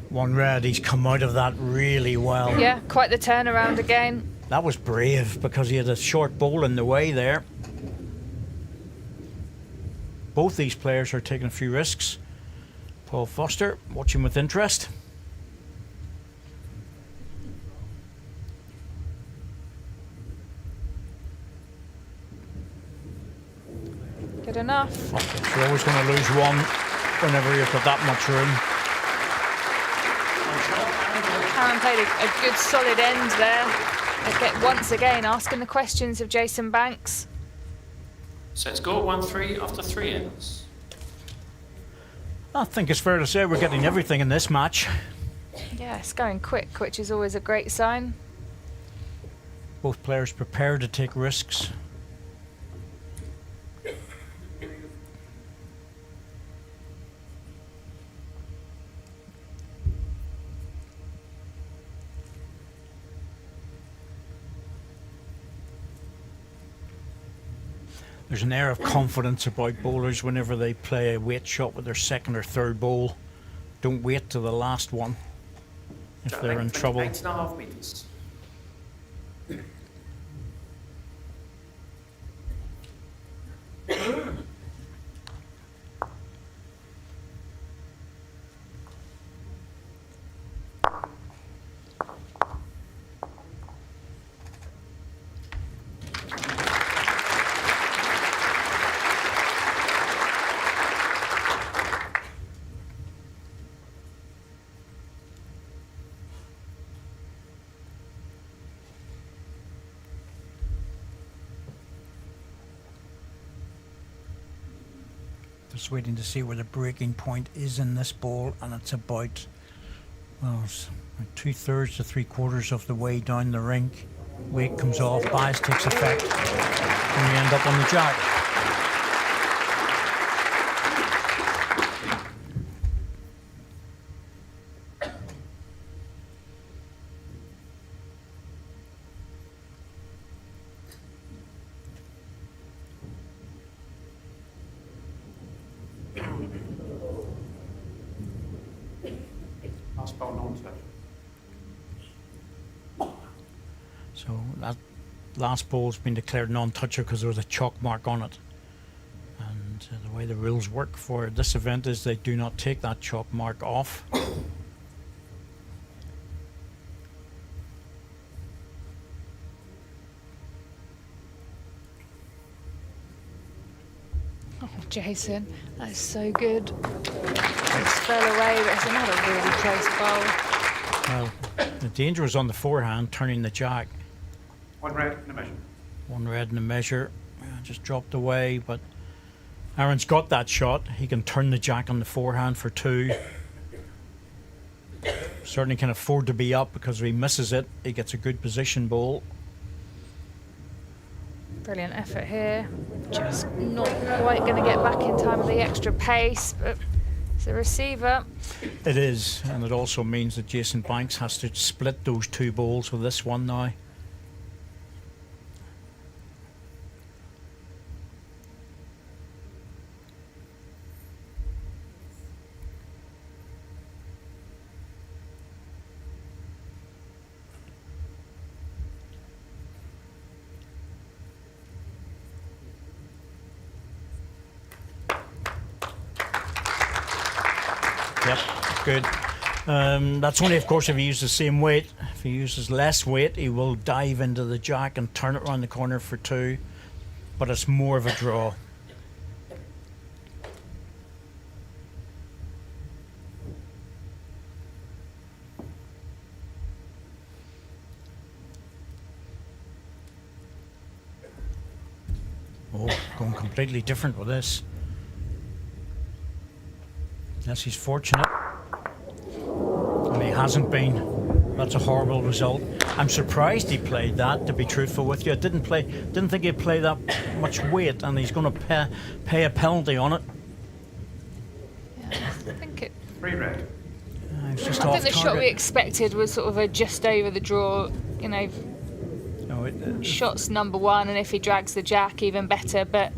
1 red. He's come out of that really well. Yeah, quite the turnaround again. That was brave because he had a short ball in the way there. Both these players are taking a few risks. Paul Foster watching with interest. Good enough. You're always going to lose 1 whenever you've got that much room. Aaron played a good solid end there. Again, once again, asking the questions of Jason Banks. Set score 1-3 after 3 ends. I think it's fair to say we're getting everything in this match. Yeah, it's going quick, which is always a great sign. Both players prepared to take risks. There's an air of confidence about bowlers whenever they play a weight shot with their 2nd or 3rd bowl. Don't wait till the last one if they're in trouble. 8.5 meters. Just waiting to see where the breaking point is in this ball, and it's about, well, it's like 2/3 to 3/4 of the way down the rink. Weight comes off, bias takes effect, and we end up on the jack. Last bowl non-touch. So that last ball's been declared non-toucher because there was a chalk mark on it. And the way the rules work for this event is they do not take that chalk mark off. Oh, Jason, that's so good. Just fell away, but it's another really close bowl. Well, the danger was on the forehand, turning the jack. 1 red in a measure. 1 red in a measure. Just dropped away, but Aaron's got that shot. He can turn the jack on the forehand for 2. Certainly can afford to be up because if he misses it, he gets a good position ball. Brilliant effort here. Just not quite going to get back in time with the extra pace, but it's a receiver. It is, and it also means that Jason Banks has to split those 2 balls with this one now. good. That's only, of course, if he uses the same weight. If he uses less weight, he will dive into the jack and turn it around the corner for 2. But it's more of a draw. Oh, going completely different with this. Yes, he's fortunate. And he hasn't been. That's a horrible result. I'm surprised he played that, to be truthful with you. I didn't think he'd play that much weight, and he's going to pay a penalty on it. Yeah, I think it. 3 red. It's just I off think the shot target. we expected was sort of a just over the draw, you know, No, shots number 1, and if he drags the jack, even better, but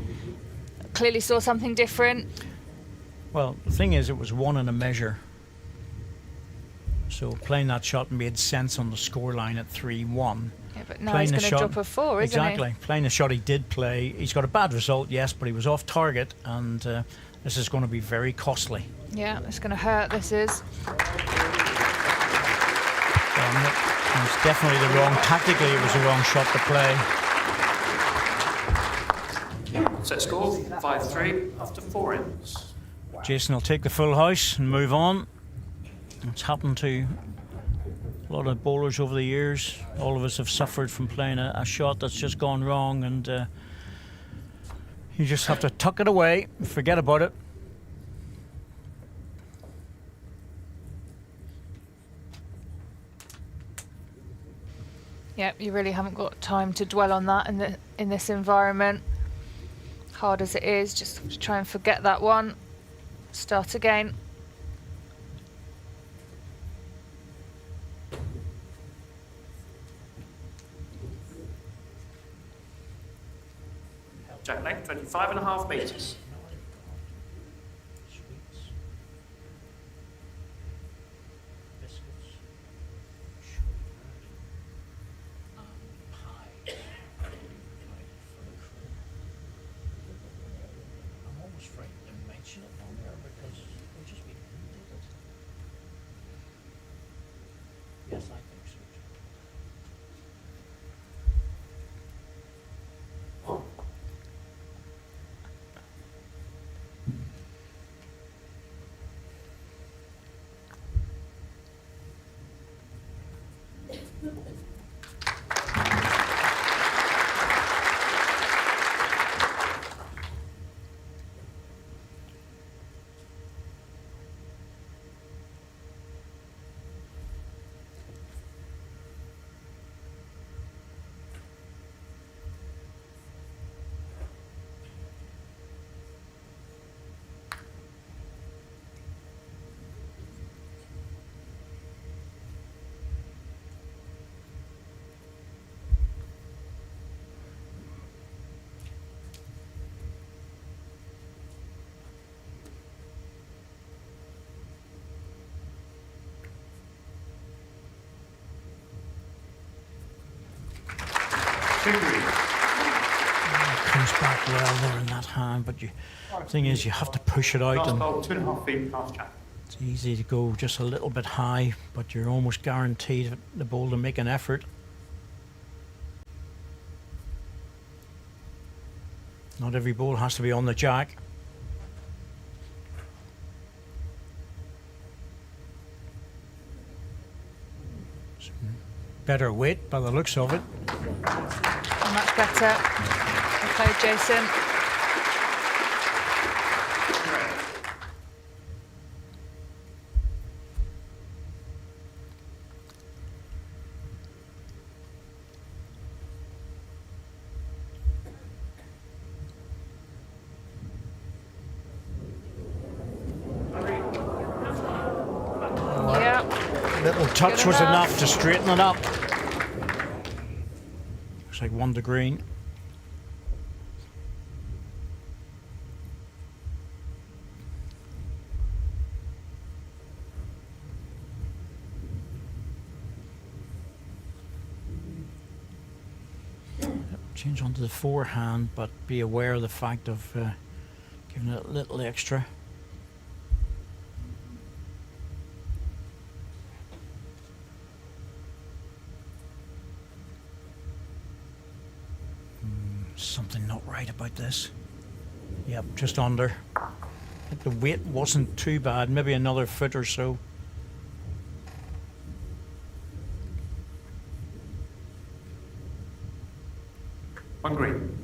clearly saw something different. well, the thing is, it was 1 and a measure. So playing that shot made sense on the scoreline at 3-1. Yeah, but now Playing he's the going to shot- drop a 4, isn't Exactly. Playing the shot he did play. He's got a bad result, yes, but he was off target, and this is going to be very costly. he? Yeah, it's going to hurt, this is. It was definitely the wrong, tactically it was the wrong shot to play. Set score 5-3 after 4 ends. Jason will take the full house and move on. It's happened to a lot of bowlers over the years. All of us have suffered from playing a shot that's just gone wrong, and you just have to tuck it away, forget about it. Yeah, you really haven't got time to dwell on that in this environment. Hard as it is, just have to try and forget that one. Start again. Jack length 25.5 metres. I'm almost frightened to mention it on there because we'll just be inundated. Yes, I think so too. Comes back well there in that hand, but the thing is, you have to push it out, Last and bowl, 2.5 feet past jack. it's easy to go just a little bit high, but you're almost guaranteed the ball to make an effort. Not every ball has to be on the jack. Better weight by the looks of it. Much better. Well played, Jason. Yeah. Little touch Good was enough. enough to straighten it up. Looks like 1 to green. Change onto the forehand, but be aware of the fact of giving it a little extra. Something not right about this. Yep, just under. I think the weight wasn't too bad, maybe another foot or so. One green.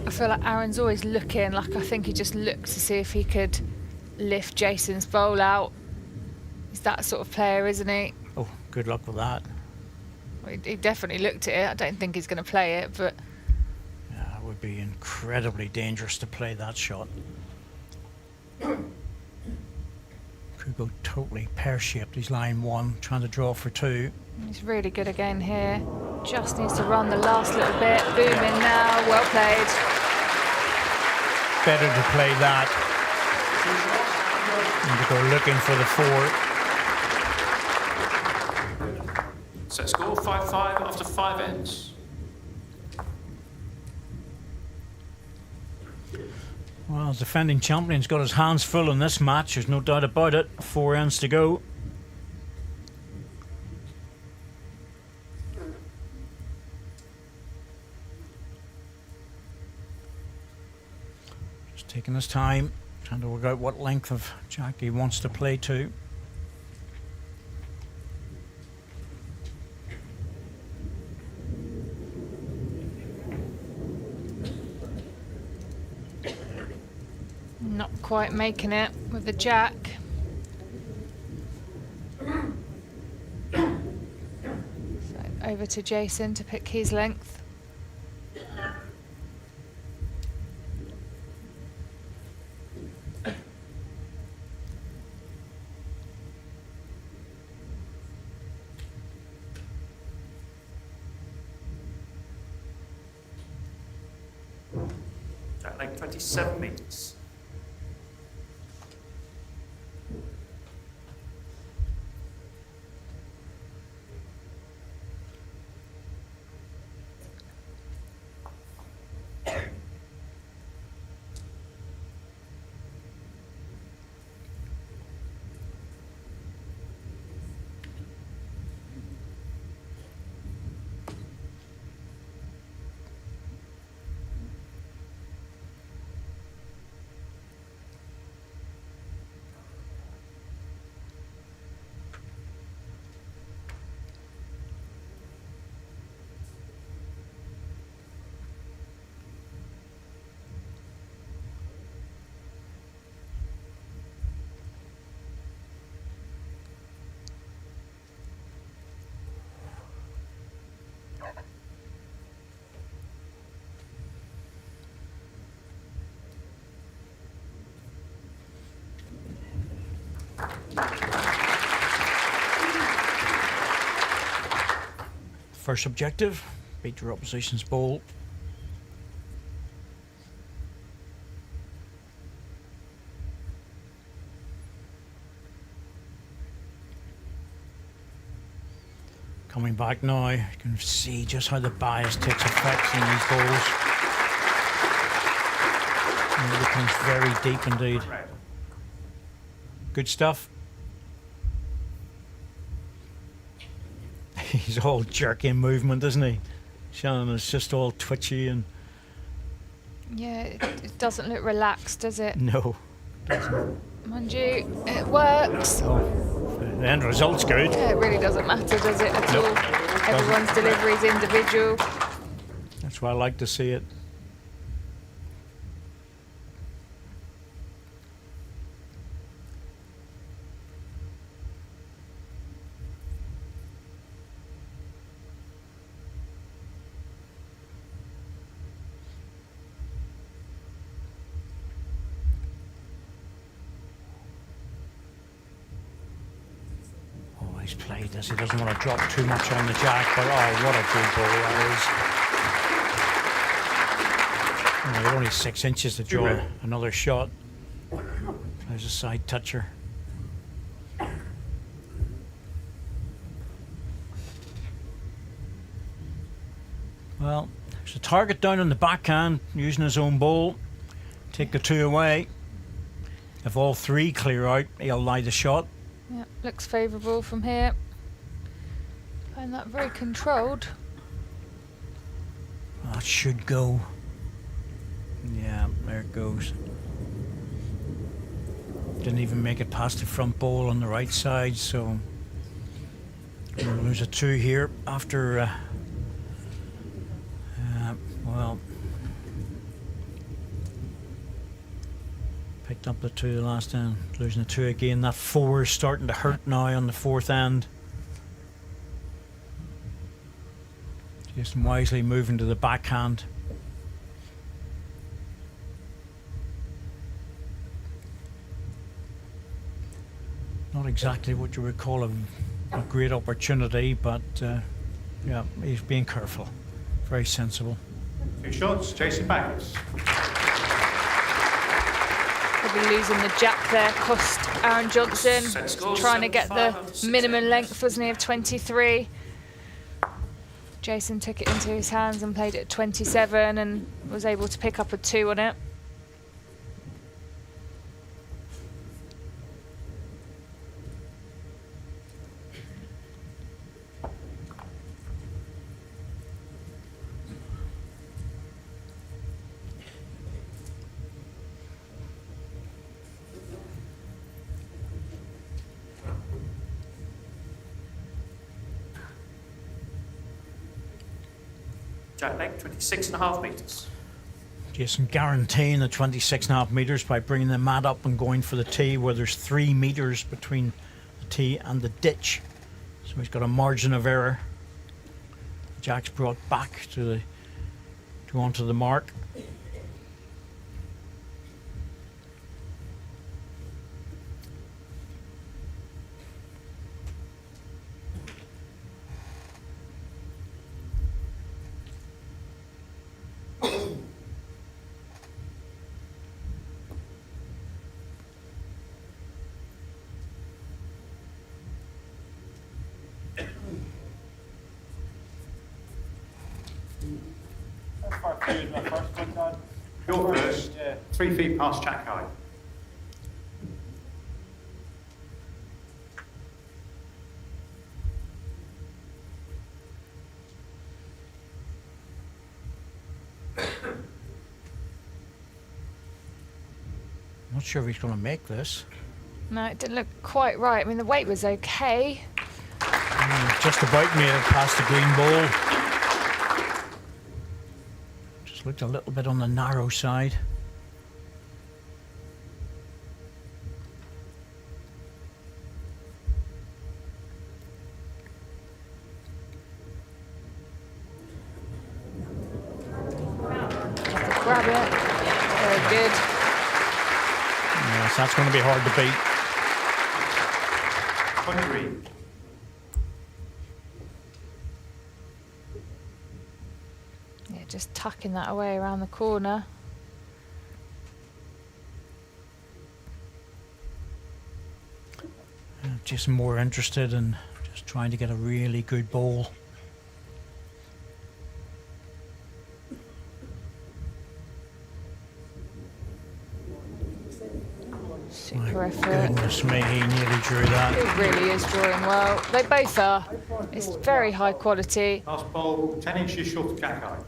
I feel like Aaron's always looking, like I think he just looked to see if he could lift Jason's bowl out. He's that sort of player, isn't he? Oh, good luck with that. Well, he definitely looked at it. I don't think he's going to play it, but Yeah, it would be incredibly dangerous to play that shot. Could go totally pear-shaped. He's line 1, trying to draw for 2. he's really good again here. Just needs to run the last little bit. Boom in now. Well played. Better to play that than to go looking for the 4. Set score 5-5 after 5 ends. Well, defending champion's got his hands full in this match, there's no doubt about it. 4 ends to go. Just taking his time, trying to work out what length of jack he wants to play to. Not quite making it with the jack. So over to Jason to pick his length. Jack leg 27 metres. First objective, beat your opposition's ball. Coming back now, you can see just how the bias takes effect in these balls. And it becomes very deep indeed. Good stuff. He's all jerky in movement, isn't he? Shannon is just all twitchy and... Yeah, it doesn't look relaxed, does it? No. Mind you, it works. Oh, the end result's good. Yeah, it really doesn't matter, does it, at Nope. all? Everyone's delivery is individual. That's why I like to see it. He's played this. He doesn't want to drop too much on the jack, but oh, what a good ball that is. You know, they're only 6 inches to draw another shot. There's a side toucher. Well, there's a target down on the backhand using his own ball. Take the 2 away. If all 3 clear out, he'll lie the shot. Yeah, looks favourable from here. Find that very controlled. That should go. Yeah, there it goes. Didn't even make it past the front bowl on the right side, so we'll lose a 2 here after, well, picked up the 2 the last end, losing a 2 again. That 4 is starting to hurt now on the 4th end. Jason wisely moving to the backhand. Not exactly what you would call a great opportunity, but yeah, he's being careful. Very sensible. 2 shots, Jason Banks. Probably losing the jack there cost Aaron Johnson. Set score, Trying to get 7-5 the after 6 minimum ends. length, wasn't he, of 23. Jason took it into his hands and played it at 27 and was able to pick up a 2 on it. Jack leg, 26.5 metres. Jason guaranteeing the 26.5 metres by bringing the mat up and going for the tee where there's 3 metres between the tee and the ditch. So he's got a margin of error. Jack's brought back to onto the mark. Your first, 3 feet past jack high. Not sure if he's going to make this. No, it didn't look quite right. I mean, the weight was okay. Just about made it past the green ball. Just looked a little bit on the narrow side. Grab it. Very good. Yes, that's going to be hard to beat. 23. Yeah, just tucking that away around the corner. Just more interested in just trying to get a really good ball. Super effort. Goodness me, he nearly drew that. It really is drawing well. They both are. It's very high quality. Last ball, 10 inches short of jack high.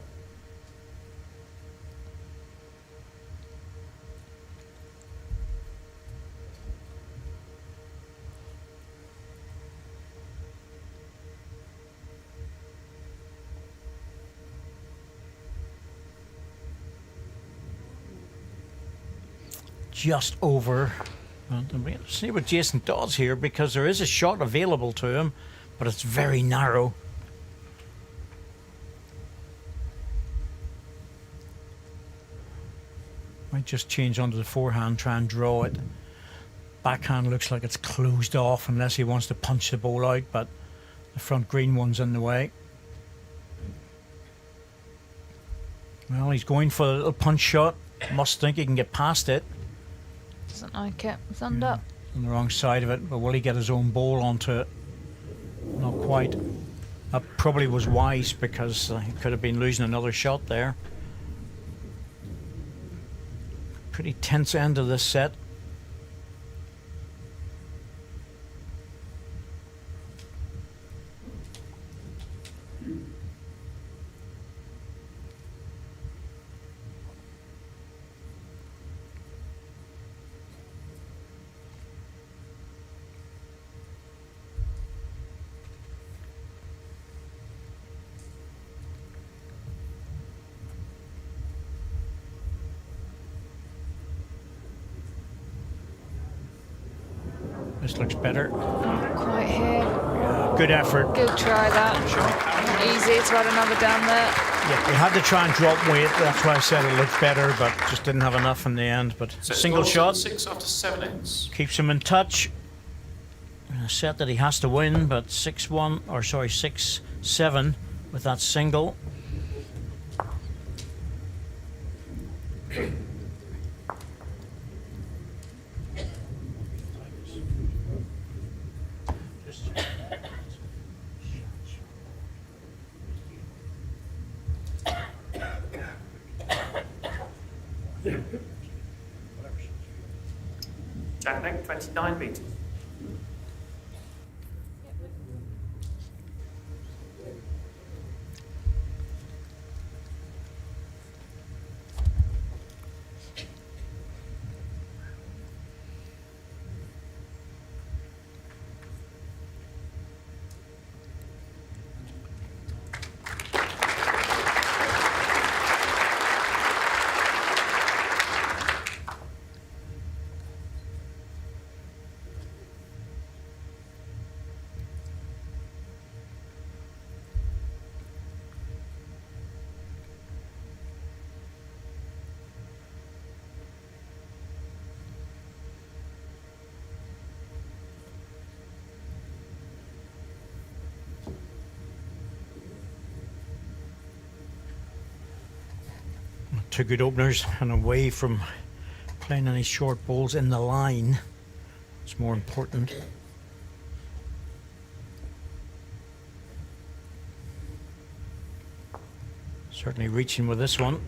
Just over. We'll see what Jason does here, because there is a shot available to him, but it's very narrow. Might just change onto the forehand, try and draw it. Backhand looks like it's closed off unless he wants to punch the ball out, but the front green one's in the way. Well, he's going for a little punch shot. Must think he can get past it. Doesn't like it. It's under. On the wrong side of it, but will he get his own ball onto it? Not quite. That probably was wise, because he could have been losing another shot there. Pretty tense end of this set. This looks better. Not quite here. Good effort. Good try that. Easy to add another down there. Yeah, he had to try and drop weight. That's why I said it looked better, but just didn't have enough in the end. But Set single score, shot 6 after 7 ends. keeps him in touch. A set that he has to win, but 6-1, or sorry, 6-7 with that single. Jackneck, 29 meters. Two good openers and away from playing any short balls in the line. It's more important. Certainly reaching with this one.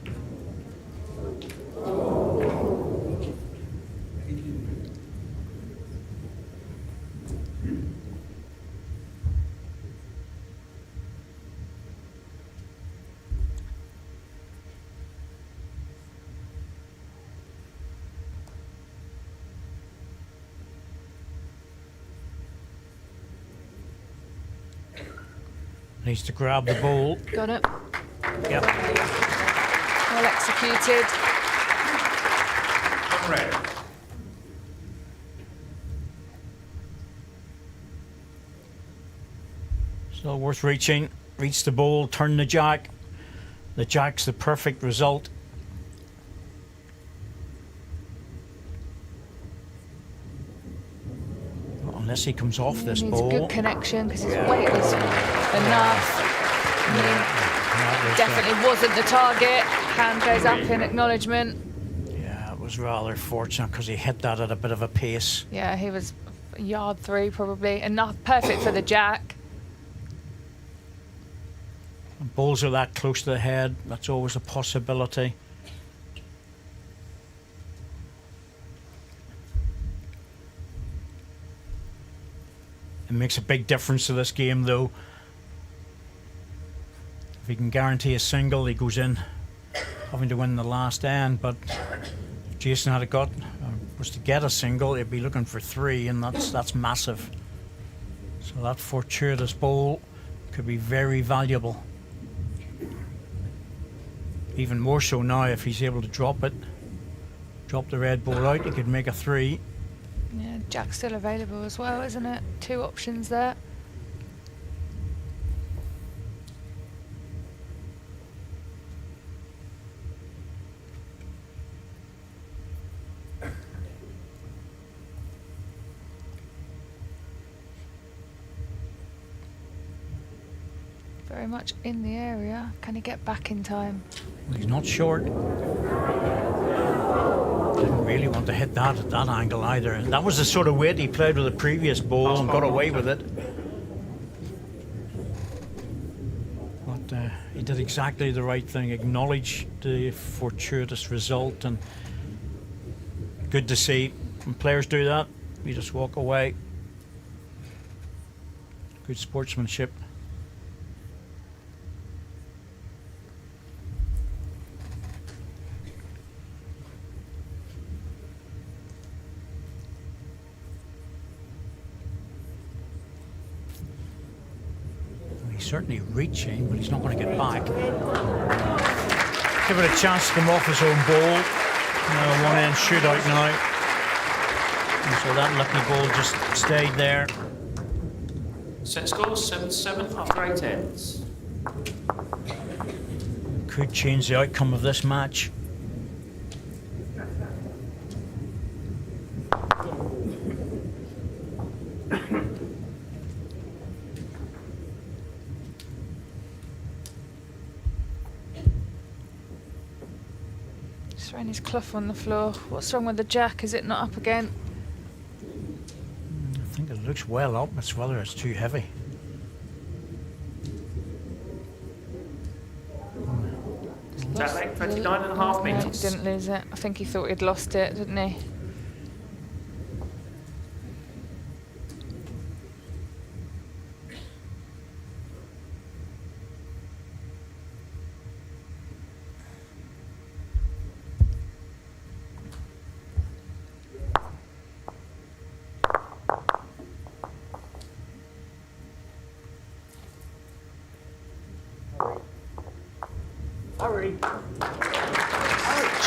Needs to grab the ball. Got it. Yep. Well executed. Red. Still worth reaching. Reach the ball, turn the jack. The jack's the perfect result. Well, unless he comes off this Needs ball. a good connection because his weight was enough. Definitely wasn't the target. Hand goes up in acknowledgement. Yeah, it was rather fortunate because he hit that at a bit of a pace. Yeah, he was yard 3 probably. Enough, perfect for the jack. When balls are that close to the head, that's always a possibility. It makes a big difference to this game though. If he can guarantee a single, he goes in having to win the last end. But if Jason had was to get a single, he'd be looking for 3, and that's massive. So that fortuitous ball could be very valuable. Even more so now if he's able to drop it, drop the red ball out, he could make a 3. Yeah, jack's still available as well, isn't it? 2 options there. Very much in the area. Can he get back in time? He's not short. Didn't really want to hit that at that angle either. That was the sort of weight he played with the previous ball and got away with it. But he did exactly the right thing. Acknowledged the fortuitous result, and good to see when players do that. You just walk away. Good sportsmanship. He's certainly reaching, but he's not going to get back. Give it a chance to come off his own ball. One end shootout now. And so that lucky ball just stayed there. Set score 7-7 after 8 ends. Could change the outcome of this match. Just throwing his cloth on the floor. What's wrong with the jack? Is it not up again? I think it looks well up. It's whether it's too heavy. Jack leg, 29.5 No, metres. he didn't lose it. I think he thought he'd lost it, didn't he?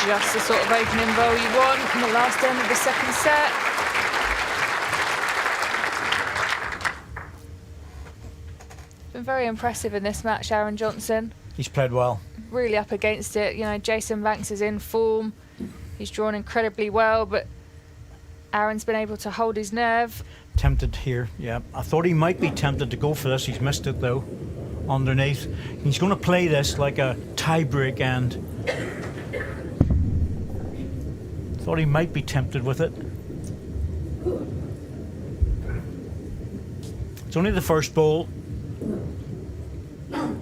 Just the sort of opening bowl you want in the last end of the second set. Been very impressive in this match, Aaron Johnson. He's played well. Really up against it. You know, Jason Banks is in form. He's drawn incredibly well, but Aaron's been able to hold his nerve. Tempted here, yeah. I thought he might be tempted to go for this. He's missed it though. Underneath. He's going to play this like a tie-break end. Thought he might be tempted with it. It's only the first ball. I'm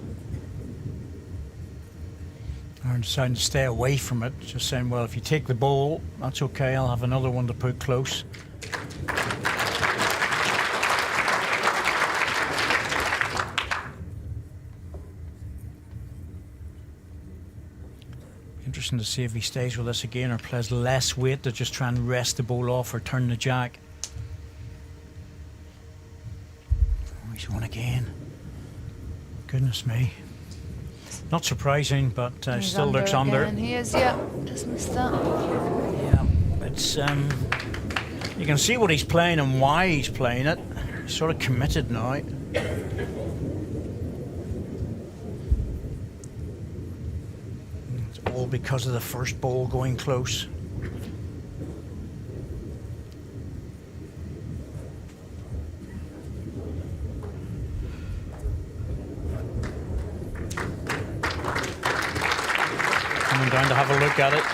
deciding to stay away from it. Just saying, well, if you take the ball, that's okay. I'll have another one to put close. Interesting to see if he stays with us again or plays less weight to just try and rest the ball off or turn the jack. Oh, he's won again. Goodness me. Not surprising, but still looks under. And he is, yeah. Just missed that. Yeah, it's you can see what he's playing and why he's playing it. He's sort of committed now. All because of the first ball going close. Coming down to have a look at it.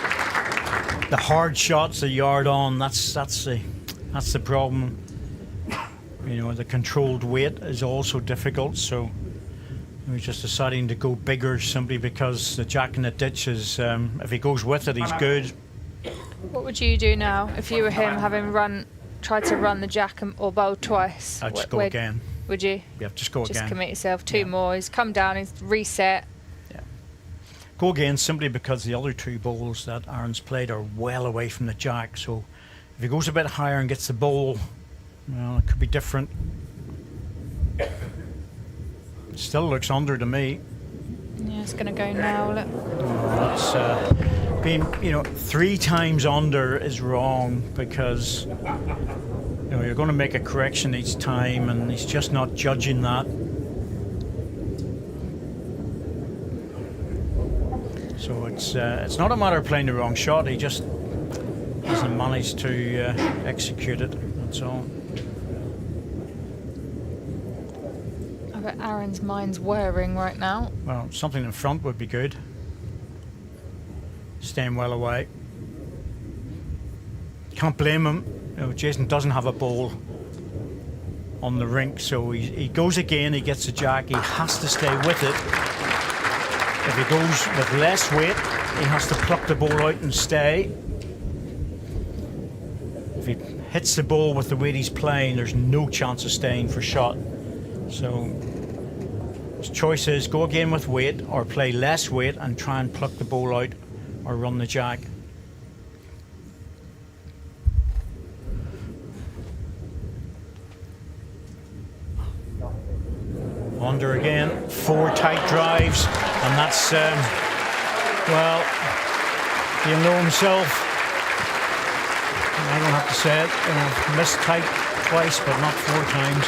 The hard shots a yard on. That's the problem. You know, the controlled weight is also difficult. So we're just deciding to go bigger simply because the jack in the ditch is, if he goes with it, he's good. What would you do now if you were him, having tried to run the jack or bowl twice? I'd just go again. Would you? Yeah, just go again. Just commit yourself. Two more. He's come down, he's reset. Yeah. Go again simply because the other two bowls that Aaron's played are well away from the jack. So if he goes a bit higher and gets the bowl, well, it could be different. Still looks under to me. Yeah, it's going to go now. Look. Oh, it's been, 3 times under is wrong because you're going to make a correction each time, and he's just not judging that. So it's not a matter of playing the wrong shot. He just hasn't managed to execute it. That's all. But Aaron's mind's whirring right now. Well, something in front would be good. Staying well away. Can't blame him. Jason doesn't have a ball on the rink, so he goes again, he gets a jack, he has to stay with it. If he goes with less weight, he has to pluck the ball out and stay. If he hits the ball with the weight he's playing, there's no chance of staying for shot. So his choice is go again with weight or play less weight and try and pluck the ball out or run the jack. Under again, 4 tight drives, and that's, well, he'll know himself. I don't have to say it. Missed tight twice, but not 4 times.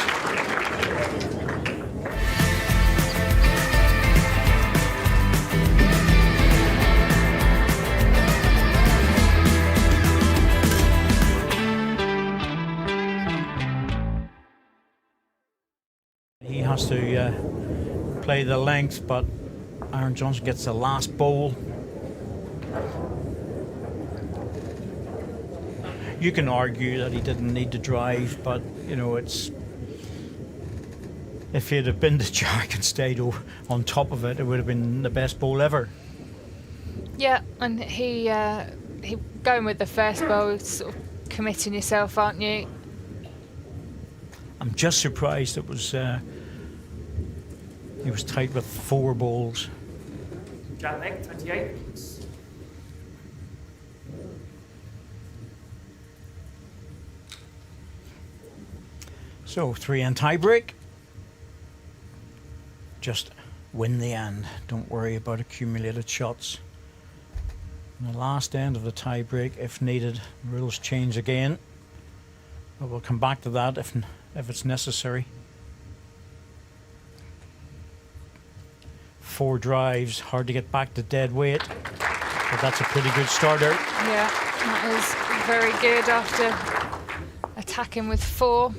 He has to play the length, but Aaron Johnson gets the last bowl. You can argue that he didn't need to drive, but you know, it's if he'd have been the jack and stayed on top of it, it would have been the best bowl ever. Yeah, and he going with the first bowl, sort of committing yourself, aren't you? I'm just surprised it was he was tight with 4 bowls. Jack leg, 28. So 3 and tie break. Just win the end. Don't worry about accumulated shots. And the last end of the tie break, if needed, rules change again. But we'll come back to that if it's necessary. 4 drives, hard to get back to dead weight, but that's a pretty good starter. Yeah, that is very good after attacking with 4.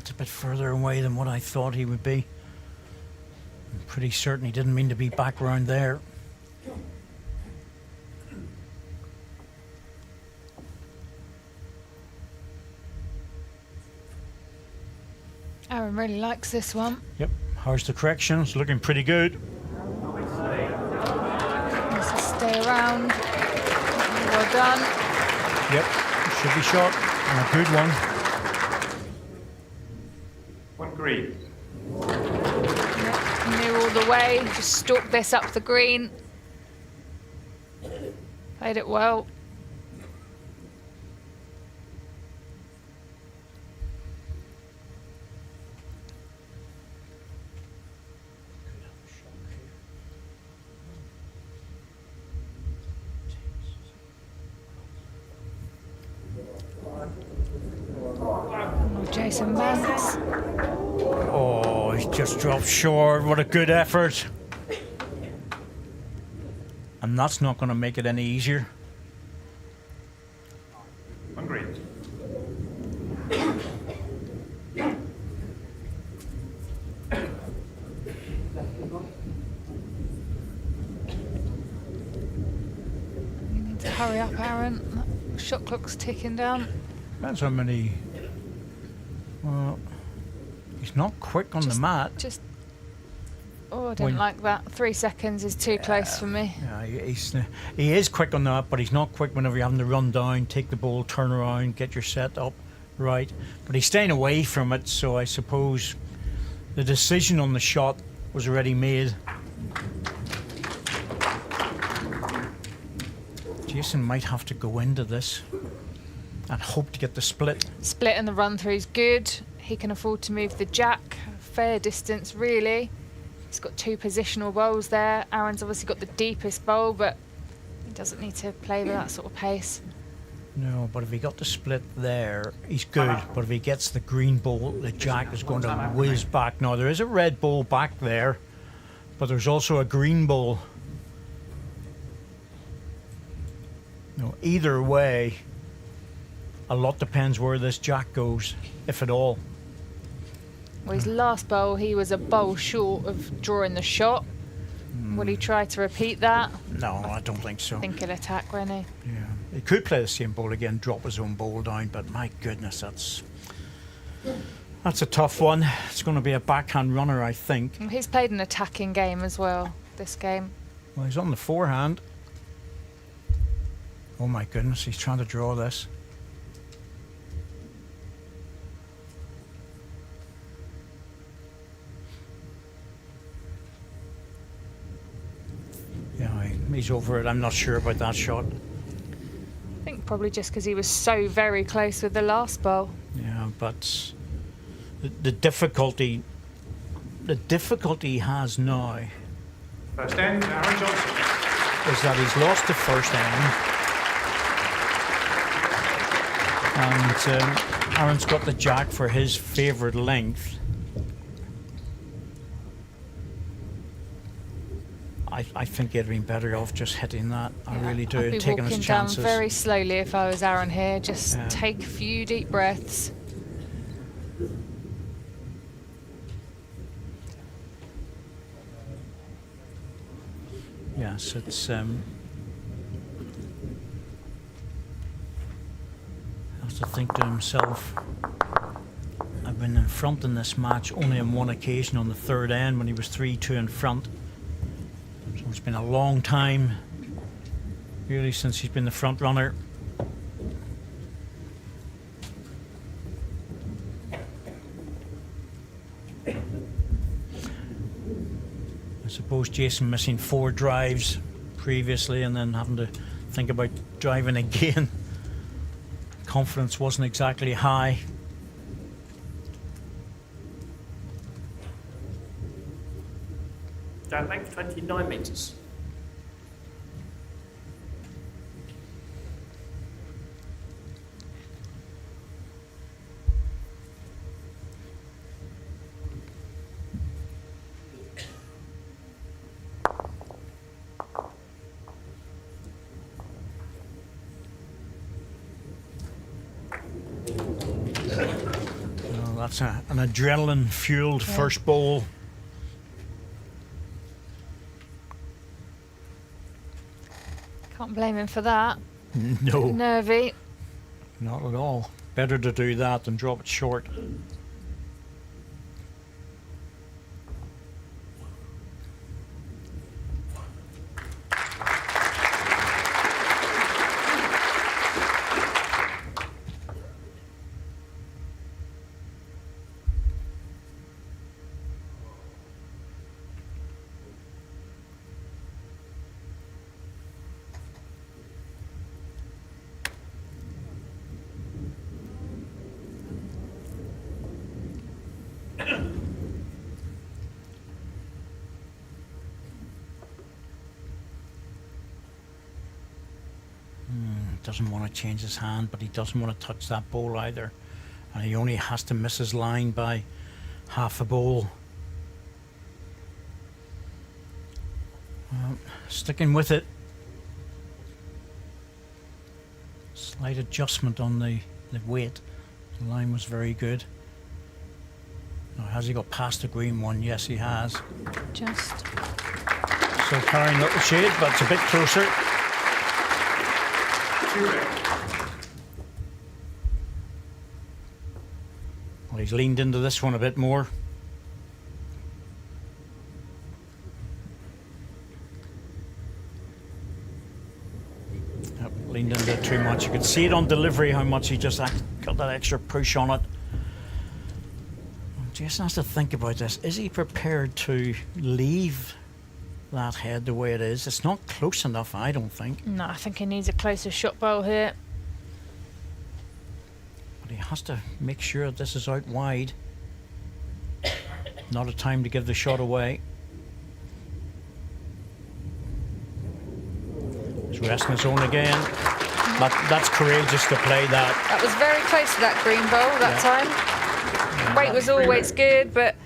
It's a bit further away than what I thought he would be. I'm pretty certain he didn't mean to be back round there. Aaron really likes this one. Yep, how's the correction? It's looking pretty good. Needs to stay around. Well done. Yep, should be shot, and a good one. 1 green. Yep, knew all the way. Just stalked this up the green. Played it well. Jason Banks. Oh, he just dropped short. What a good effort. And that's not going to make it any easier. 1 green. You need to hurry up, Aaron. That shot clock's ticking down. Depends how many. Well, he's not quick on the mat. Oh, I didn't like that. 3 seconds is too close for me. Yeah, he is quick on that, but he's not quick whenever you're having to run down, take the ball, turn around, get your set up right. But he's staying away from it, so I suppose the decision on the shot was already made. Jason might have to go into this and hope to get the split. Split and the run through is good. He can afford to move the jack a fair distance, really. He's got 2 positional bowls there. Aaron's obviously got the deepest bowl, but he doesn't need to play with that sort of pace. No, but if he got the split there, he's good. But if he gets the green bowl, the jack is going to whiz back. Now, there is a red bowl back there, but there's also a green bowl. No, either way, a lot depends where this jack goes, if at all. Well, his last bowl, he was a bowl short of drawing the shot. Will he try to repeat that? No, I don't think so. I think he'll attack, won't he? Yeah, he could play the same bowl again, drop his own bowl down, but my goodness, that's a tough one. It's going to be a backhand runner, I think. He's played an attacking game as well, this game. Well, he's on the forehand. Oh my goodness, he's trying to draw this. Yeah, he's over it. I'm not sure about that shot. I think probably just because he was so very close with the last bowl. Yeah, but the difficulty he has now First end, Aaron Johnson. is that he's lost the first end, and Aaron's got the jack for his favourite length. I think he'd been better off just hitting that. I really do, I'd be and taking walking his down chances. very slowly if I was Aaron here. Just Yeah. take a few deep breaths. Yes, it's has to think to himself, I've been in front in this match only on one occasion on the third end when he was 3-2 in front. So it's been a long time really since he's been the front runner. I suppose Jason missing 4 drives previously and then having to think about driving again. Confidence wasn't exactly high. Down length 29 metres. Well, that's an adrenaline-fueled first bowl. Can't blame him for that. No, Nervy. not at all. Better to do that than drop it short. Doesn't want to change his hand, but he doesn't want to touch that bowl either. And he only has to miss his line by half a bowl. Sticking with it. Slight adjustment on the weight. The line was very good. Now, has he got past the green one? Yes, he has. Just. So carrying up the shade, but it's a bit closer. Well, he's leaned into this one a bit more. Yep, leaned into it too much. You could see it on delivery how much he just got that extra push on it. Jason has to think about this. Is he prepared to leave that head the way it is? It's not close enough, I don't think. No, I think he needs a closer shot bowl here. But he has to make sure this is out wide. Not a time to give the shot away. He's resting his own again. That's courageous to play that. That was very close to that green bowl that time. Weight was always good, but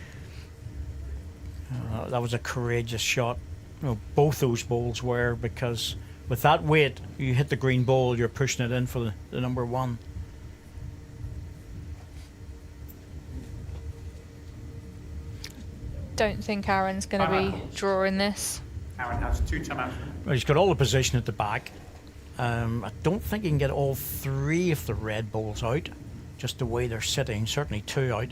That was a courageous shot. You know, both those bowls were, because with that weight, you hit the green bowl, you're pushing it in for the number one. don't think Aaron's going to be drawing this. Aaron has 2 timeouts. Well, he's got all the position at the back. I don't think he can get all 3 of the red balls out, just the way they're sitting, certainly 2 out.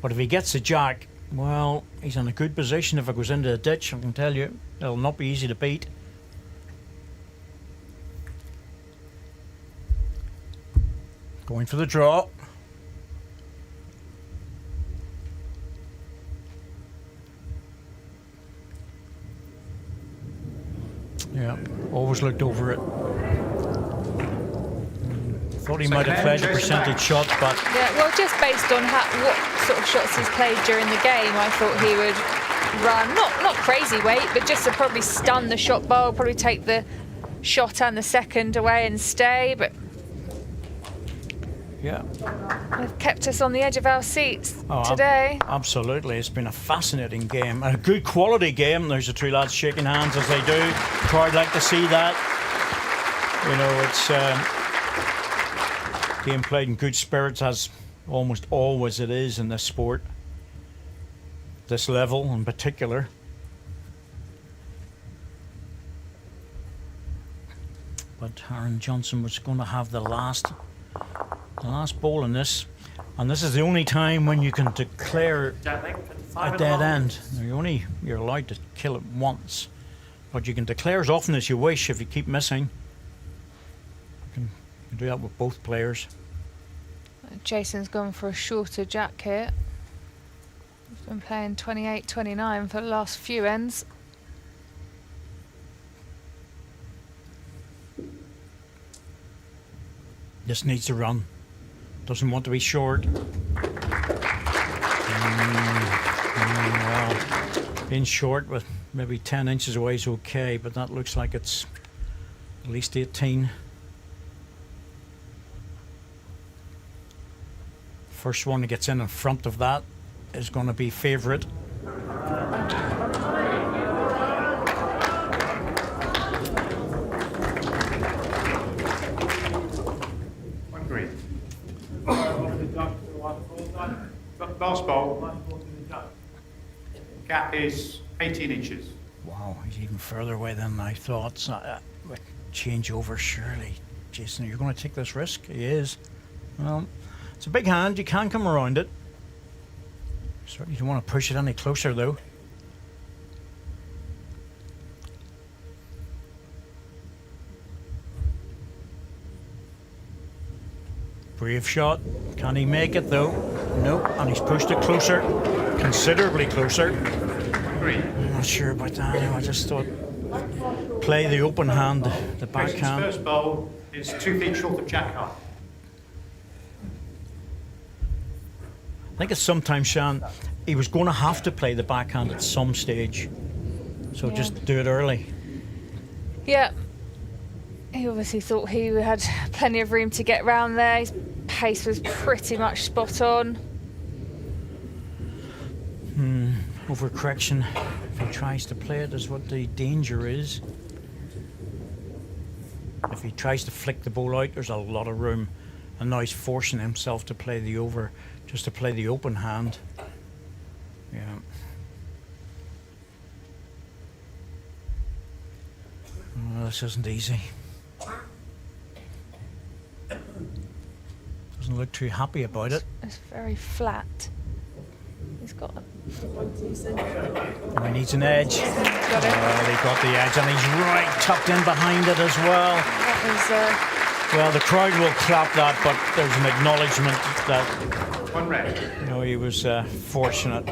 But if he gets the jack, well, he's in a good position. If it goes into the ditch, I can tell you, it'll not be easy to beat. Going for the draw. Yeah, always looked over it. Thought he might have played a percentage shot, but Yeah, well, just based on what sort of shots he's played during the game, I thought he would run, not crazy weight, but just to probably stun the shot bowl, probably take the shot and the second away and stay, but yeah. they've kept us on the edge of our seats today. Absolutely, it's been a fascinating game, a good quality game. There's the two lads shaking hands as they do. Crowd like to see that. You know, it's game played in good spirits, as almost always it is in this sport, this level in particular. But Aaron Johnson was going to have the last ball in this, and this is the only time when you can declare a dead end. Now, you're allowed to kill it once, but you can declare as often as you wish if you keep missing. You can do that with both players. Jason's gone for a shorter jack here. He's been playing 28-29 for the last few ends. Just needs to run. Doesn't want to be short. Well, being short with maybe 10 inches away is okay, but that looks like it's at least 18. First one that gets in front of that is going to be favourite. One green. Last ball. Gap is 18 inches. Wow, he's even further away than I thought. So, change over, surely. Jason, you're going to take this risk? He is. Well, it's a big hand. You can come around it. Certainly don't want to push it any closer, though. Brave shot. Can he make it, though? Nope. And he's pushed it closer. Considerably closer. Green. I'm not sure about that. I just thought play the open hand, the Jason's backhand. first bowl is 2 feet short of jack high. I think it's sometimes, Shan, he was going to have to play the backhand at some stage. So Yeah. just do it early. Yeah. He obviously thought he had plenty of room to get round there. His pace was pretty much spot on. Overcorrection, if he tries to play it, is what the danger is. If he tries to flick the ball out, there's a lot of room. And now he's forcing himself to play the over, just to play the open hand. Yeah. Oh, this isn't easy. Doesn't look too happy about it. It's very flat. He's got a... Oh, he needs an edge. Got it. Well, he got the edge, and he's right tucked in behind it as well. That was... Well, the crowd will clap that, but there's an acknowledgement that, One red. you know, he was fortunate.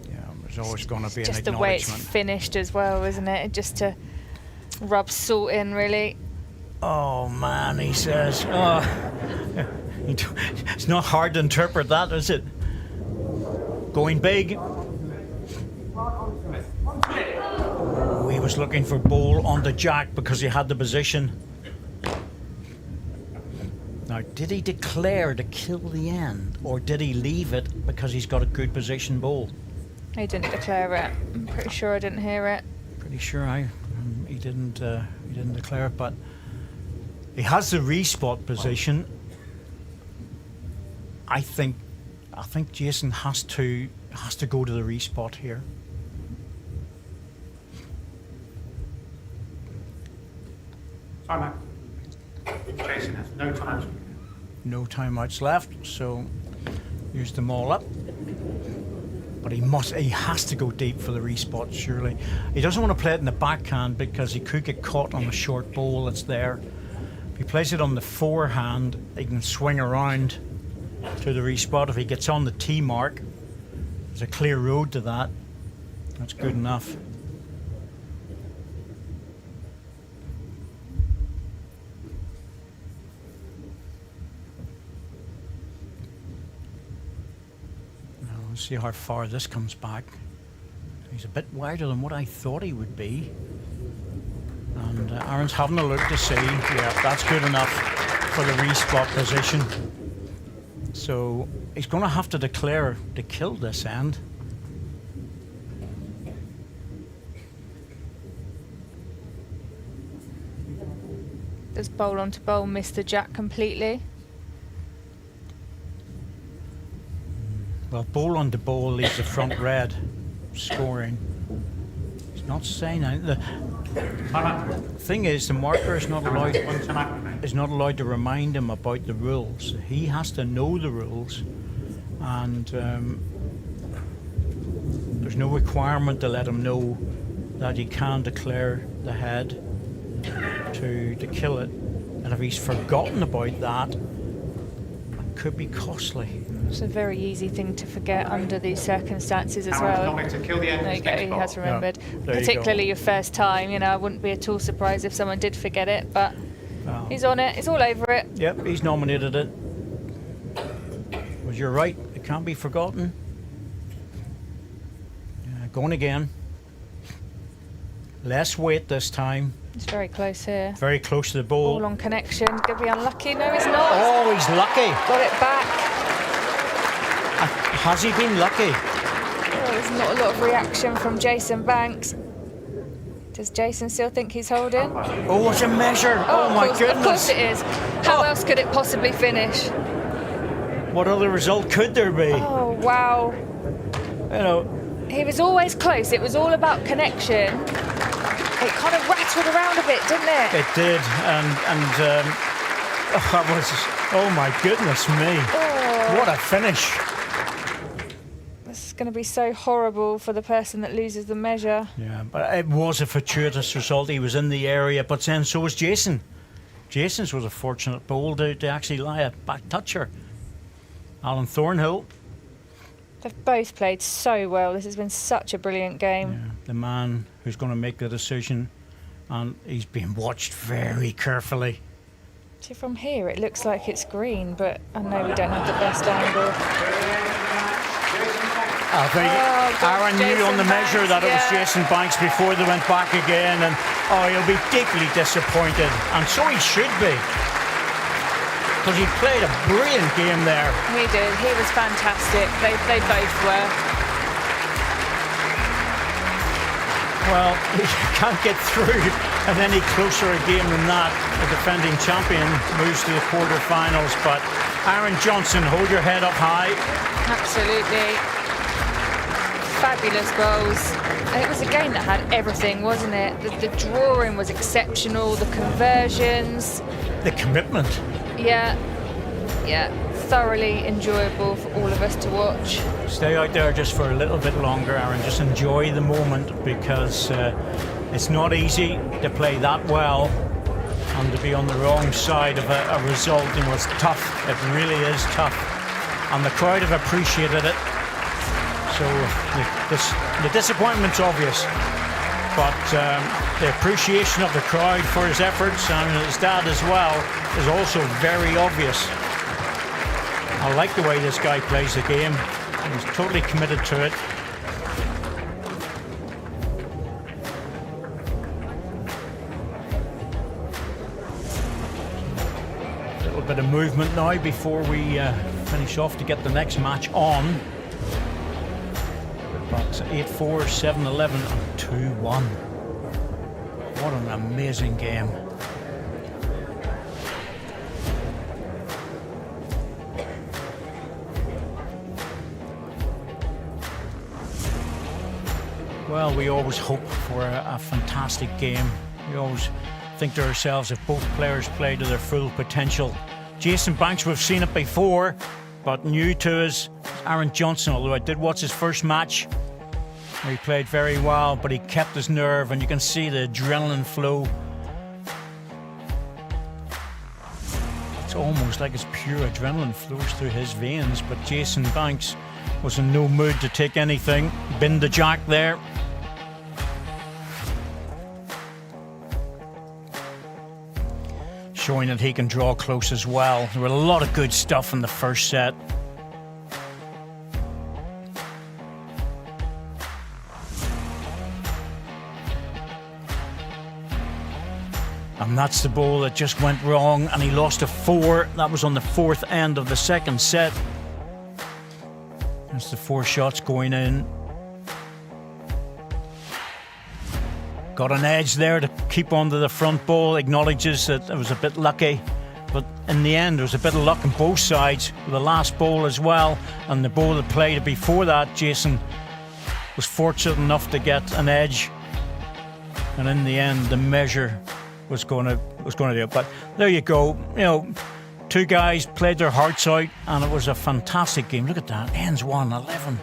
Yeah, there's always going to be an just the way it's acknowledgement. finished as well, isn't it? Just to rub salt in, really. Oh man, he says. Oh, it's not hard to interpret that, is it? Going big. Oh, he was looking for ball on the jack because he had the position. Now, did he declare to kill the end, or did he leave it because he's got a good position ball? He didn't declare it. I'm pretty sure I didn't hear it. Pretty sure he didn't declare it, but he has the respot position. I think Jason has to go to the respot here. Time out. Jason has no time. No timeouts left, so use them all up. But he has to go deep for the respot, surely. He doesn't want to play it in the backhand because he could get caught on a short ball that's there. If he plays it on the forehand, he can swing around to the respot. If he gets on the tee mark, there's a clear road to that. That's good enough. Let's see how far this comes back. He's a bit wider than what I thought he would be. And Aaron's having a look to see. Yeah, that's good enough for the respot position. So he's going to have to declare to kill this end. Does bowl onto bowl miss the jack completely? Well, ball on the ball leaves the front red, scoring. He's not saying anything. The thing is, the marker is not allowed to remind him about the rules. He has to know the rules, and there's no requirement to let him know that he can declare the head to kill it. And if he's forgotten about that, it could be costly. It's a very easy thing to forget under these circumstances as well. To kill the end There you go, he has remembered. There you Particularly your first time, you know, I wouldn't be at all surprised if someone did forget it, but he's on it, he's all over it. Yep, he's nominated it. But you're right, it can't be forgotten. Going again. Less weight this time. It's very close here. Very close to the ball. Ball on connection, going to be unlucky. No, he's not. Oh, he's lucky. Got it back. Has he been lucky? Oh, there's not a lot of reaction from Jason Banks. Does Jason still think he's holding? Oh, it's a measure. Oh my goodness. Of course it is. How else could it possibly finish? What other result could there be? Oh, wow. You know, He was always close. It was all about connection. It kind of rattled around a bit, didn't it? it did, that was, oh my goodness me. Oh. What a finish. This is going to be so horrible for the person that loses the measure. Yeah, but it was a fortuitous result. He was in the area, but then so was Jason. Jason's was a fortunate bowl to actually lie a back toucher. Alan Thornhill. They've both played so well. This has been such a brilliant game. Yeah, the man who's going to make the decision, and he's being watched very carefully. See, from here it looks like it's green, but I know we don't have the best angle. I think Aaron knew on the measure that it was Jason Banks before they went back again, and he'll be deeply disappointed, and so he should be, because he played a brilliant game there. He did. He was fantastic. They both were. Well, you can't get through and any closer a game than that. The defending champion moves to the quarterfinals, but Aaron Johnson, hold your head up high. Absolutely. Fabulous goals. It was a game that had everything, wasn't it? The drawing was exceptional, the conversions. The commitment. Yeah, thoroughly enjoyable for all of us to watch. Stay out there just for a little bit longer, Aaron. Just enjoy the moment, because it's not easy to play that well and to be on the wrong side of a result. You know, it's tough. It really is tough. And the crowd have appreciated it. So the disappointment's obvious, but the appreciation of the crowd for his efforts and his dad as well is also very obvious. I like the way this guy plays the game. He's totally committed to it. A little bit of movement now before we finish off to get the next match on. But 8-4, 7-11 and 2-1. What an amazing game. Well, we always hope for a fantastic game. We always think to ourselves, if both players play to their full potential. Jason Banks, we've seen it before. but new to us, Aaron Johnson, although I did watch his first match. He played very well, but he kept his nerve, and you can see the adrenaline flow. It's almost like it's pure adrenaline flows through his veins, but Jason Banks was in no mood to take anything. Binned the jack there. Showing that he can draw close as well. There were a lot of good stuff in the first set. And that's the ball that just went wrong, and he lost a 4. That was on the 4th end of the second set. There's the 4 shots going in. Got an edge there to keep onto the front ball. Acknowledges that it was a bit lucky, but in the end there was a bit of luck on both sides with the last ball as well, and the ball that played before that, Jason was fortunate enough to get an edge, and in the end the measure was going to do it. But there you go. You know, 2 guys played their hearts out, and it was a fantastic game. Look at that. Ends 1, 11,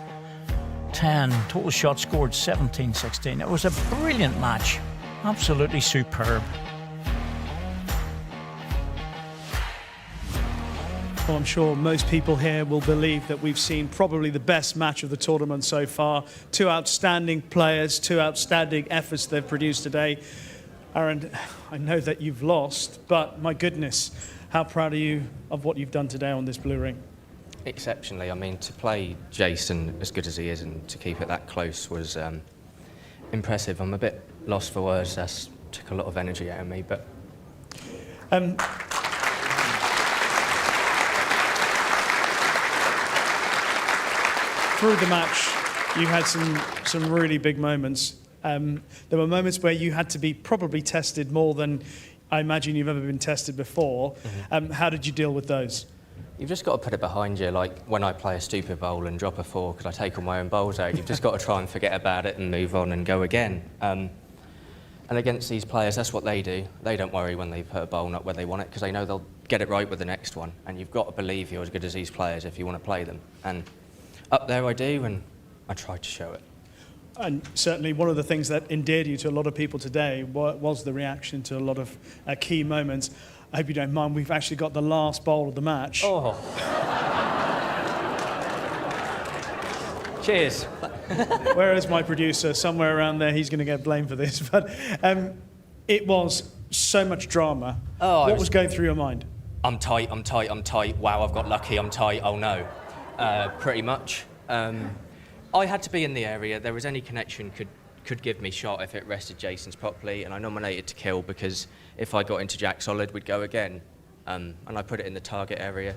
10. Total shots scored 17, 16. It was a brilliant match. Absolutely superb. Well, I'm sure most people here will believe that we've seen probably the best match of the tournament so far. 2 outstanding players, 2 outstanding efforts they've produced today. Aaron, I know that you've lost, but my goodness, how proud are you of what you've done today on this blue ring? Exceptionally. I mean, to play Jason as good as he is and to keep it that close was impressive. I'm a bit lost for words. That took a lot of energy out of me, but... Through the match, you had some really big moments. There were moments where you had to be probably tested more than I imagine you've ever been tested before. Mm-hmm. How did you deal with those? You've just got to put it behind you. Like when I play a stupid bowl and drop a 4 because I take all my own bowls out, you've just got to try and forget about it and move on and go again. And against these players, that's what they do. They don't worry when they put a bowl not where they want it because they know they'll get it right with the next one. And you've got to believe you're as good as these players if you want to play them. And up there I do, and I tried to show it. And certainly one of the things that endeared you to a lot of people today was the reaction to a lot of key moments. I hope you don't mind, we've actually got the last bowl of the match. Oh. Cheers. Where is my producer? Somewhere around there, he's going to get blamed for this. But it was so much drama. Oh, what was going through your mind? I'm tight. Wow, I've got lucky, I'm tight, oh no. Pretty much. I had to be in the area. There was any connection could give me shot if it rested Jason's properly, and I nominated to kill because if I got into Jack solid, we'd go again. And I put it in the target area,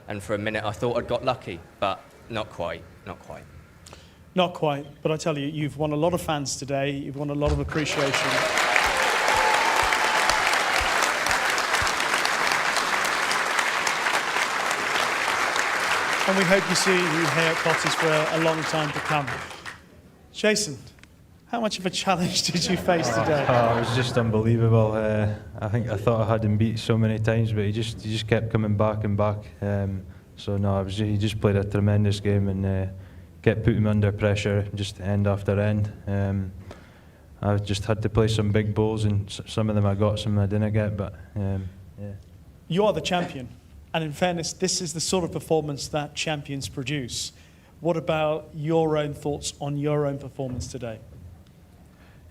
and for a minute I thought I'd got lucky, but not quite. Not quite, but I tell you, you've won a lot of fans today. You've won a lot of appreciation. And we hope you see you here at Cottage for a long time to come. Jason, how much of a challenge did you face today? Oh, it was just unbelievable. I thought I had him beat so many times, but he just kept coming back and back. So no, he just played a tremendous game and kept putting him under pressure, just end after end. I just had to play some big bowls, and some of them I got, some I didn't get. But yeah. You are the champion. And in fairness, this is the sort of performance that champions produce. What about your own thoughts on your own performance today?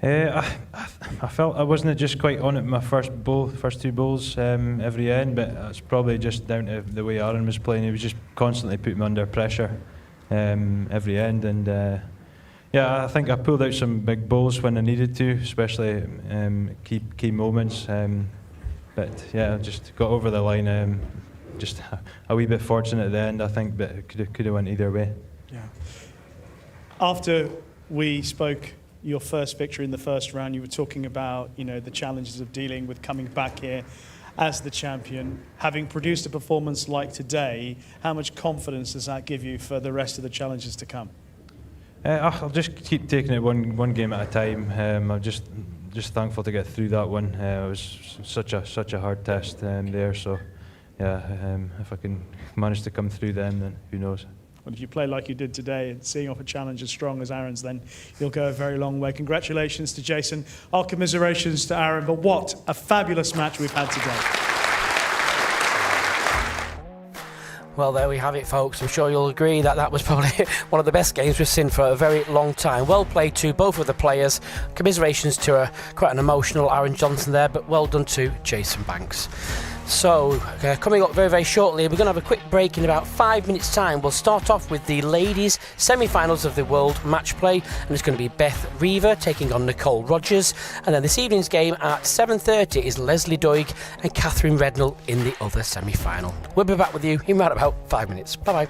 I felt I wasn't just quite on it my first 2 bowls every end, but that's probably just down to the way Aaron was playing. He was just constantly putting me under pressure every end, and yeah, I think I pulled out some big bowls when I needed to, especially key moments. But yeah, just got over the line. Just a wee bit fortunate at the end, I think, but it could have went either way. Yeah. After we spoke your first victory in the first round, you were talking about, the challenges of dealing with coming back here as the champion. Having produced a performance like today, how much confidence does that give you for the rest of the challenges to come? I'll just keep taking it one game at a time. I'm just thankful to get through that one. It was such a hard test there, so if I can manage to come through them, then who knows. Well, if you play like you did today and seeing off a challenge as strong as Aaron's, then you'll go a very long way. Congratulations to Jason. Our commiserations to Aaron, but what a fabulous match we've had today. Well, there we have it, folks. I'm sure you'll agree that that was probably one of the best games we've seen for a very long time. Well played to both of the players. Commiserations to quite an emotional Aaron Johnson there, but well done to Jason Banks. So, coming up very, very shortly, we're going to have a quick break in about 5 minutes' time. We'll start off with the ladies' semi-finals of the World Match Play, and it's going to be Beth Reaver taking on Nicole Rogers. And then this evening's game at 7:30 is Leslie Doig and Catherine Rednall in the other semi-final. We'll be back with you in about 5 minutes. Bye-bye.